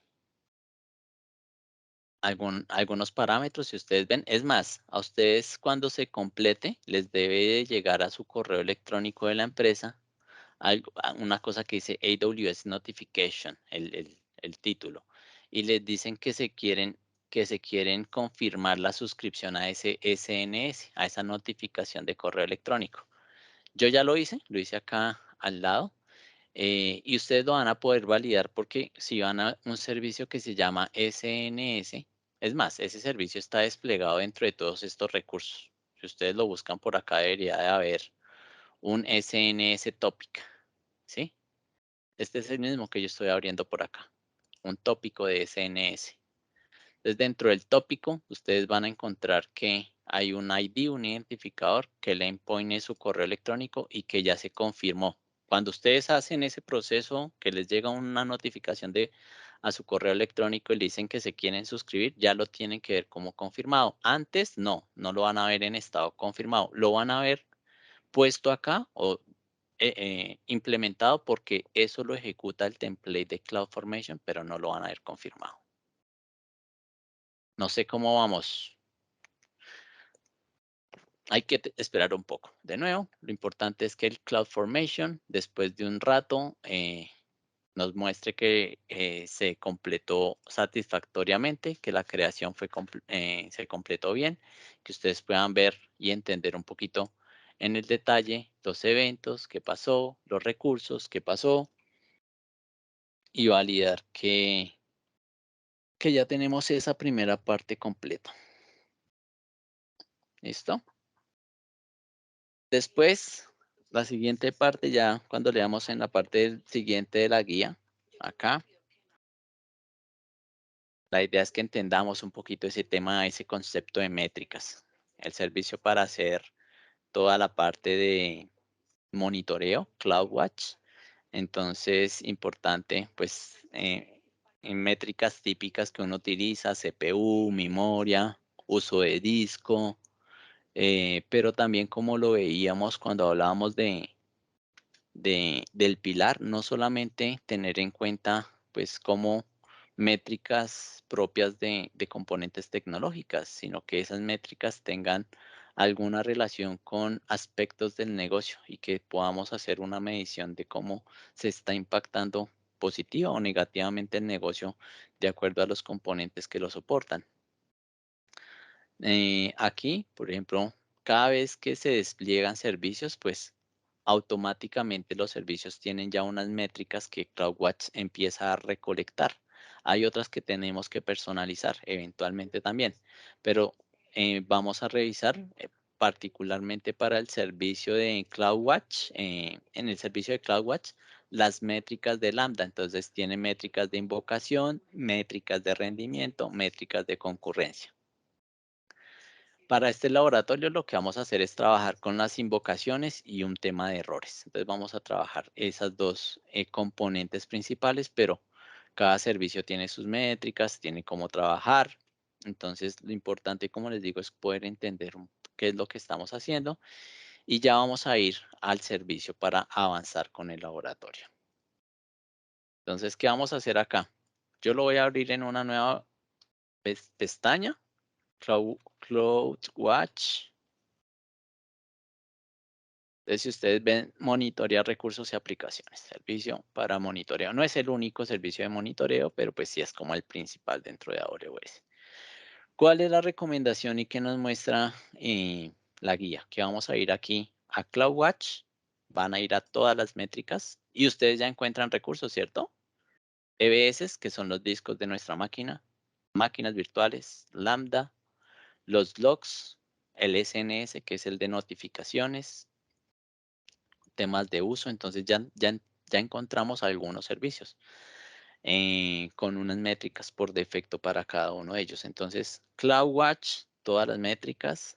algunos parámetros, si ustedes ven. Es más, a ustedes cuando se complete, les debe de llegar a su correo electrónico de la empresa una cosa que dice AWS Notification, el título, y les dicen que se quieren confirmar la suscripción a ese SNS, a esa notificación de correo electrónico. Yo ya lo hice acá al lado. Y ustedes lo van a poder validar porque si van a un servicio que se llama SNS, es más, ese servicio está desplegado dentro de todos estos recursos. Si ustedes lo buscan por acá, debería de haber un SNS Topic, ¿sí? Este es el mismo que yo estoy abriendo por acá, un tópico de SNS. Entonces, dentro del tópico, ustedes van a encontrar que hay un ID, un identificador, que el endpoint es su correo electrónico y que ya se confirmó. Cuando ustedes hacen ese proceso, que les llega una notificación a su correo electrónico y le dicen que se quieren suscribir, ya lo tienen que ver como confirmado. Antes no lo van a ver en estado confirmado, lo van a ver puesto acá o implementado porque eso lo ejecuta el template de CloudFormation, pero no lo van a ver confirmado. No sé cómo vamos. Hay que esperar un poco. De nuevo, lo importante es que el CloudFormation, después de un rato, nos muestre que se completó satisfactoriamente, que la creación se completó bien, que ustedes puedan ver y entender un poquito en el detalle los eventos, qué pasó, los recursos, qué pasó, y validar que ya tenemos esa primera parte completa. ¿Listo? Después, la siguiente parte ya cuando leamos en la parte siguiente de la guía, acá, la idea es que entendamos un poquito ese tema, ese concepto de métricas. El servicio para hacer toda la parte de monitoreo, CloudWatch. Entonces, importante, pues, en métricas típicas que uno utiliza, CPU, memoria, uso de disco, pero también como lo veíamos cuando hablábamos del pilar, no solamente tener en cuenta pues como métricas propias de componentes tecnológicas, sino que esas métricas tengan alguna relación con aspectos del negocio y que podamos hacer una medición de cómo se está impactando positiva o negativamente el negocio de acuerdo a los componentes que lo soportan. Aquí, por ejemplo, cada vez que se despliegan servicios, pues automáticamente los servicios tienen ya unas métricas que CloudWatch empieza a recolectar. Hay otras que tenemos que personalizar eventualmente también, pero vamos a revisar particularmente para el servicio de CloudWatch, en el servicio de CloudWatch, las métricas de Lambda. Entonces tiene métricas de invocación, métricas de rendimiento, métricas de concurrencia. Para este laboratorio lo que vamos a hacer es trabajar con las invocaciones y un tema de errores. Entonces vamos a trabajar esas dos componentes principales, pero cada servicio tiene sus métricas, tiene cómo trabajar. Entonces lo importante, como les digo, es poder entender qué es lo que estamos haciendo y ya vamos a ir al servicio para avanzar con el laboratorio. Entonces, ¿qué vamos a hacer acá? Yo lo voy a abrir en una nueva pestaña, CloudWatch. Entonces, si ustedes ven, monitorea recursos y aplicaciones, servicio para monitoreo. No es el único servicio de monitoreo, pero pues sí es como el principal dentro de AWS. ¿Cuál es la recomendación y qué nos muestra la guía? Que vamos a ir aquí a CloudWatch, van a ir a todas las métricas y ustedes ya encuentran recursos, ¿cierto? EBS, que son los discos de nuestra máquina, máquinas virtuales, Lambda, los logs, el SNS, que es el de notificaciones, temas de uso. Entonces ya encontramos algunos servicios con unas métricas por defecto para cada uno de ellos. Entonces, CloudWatch, todas las métricas,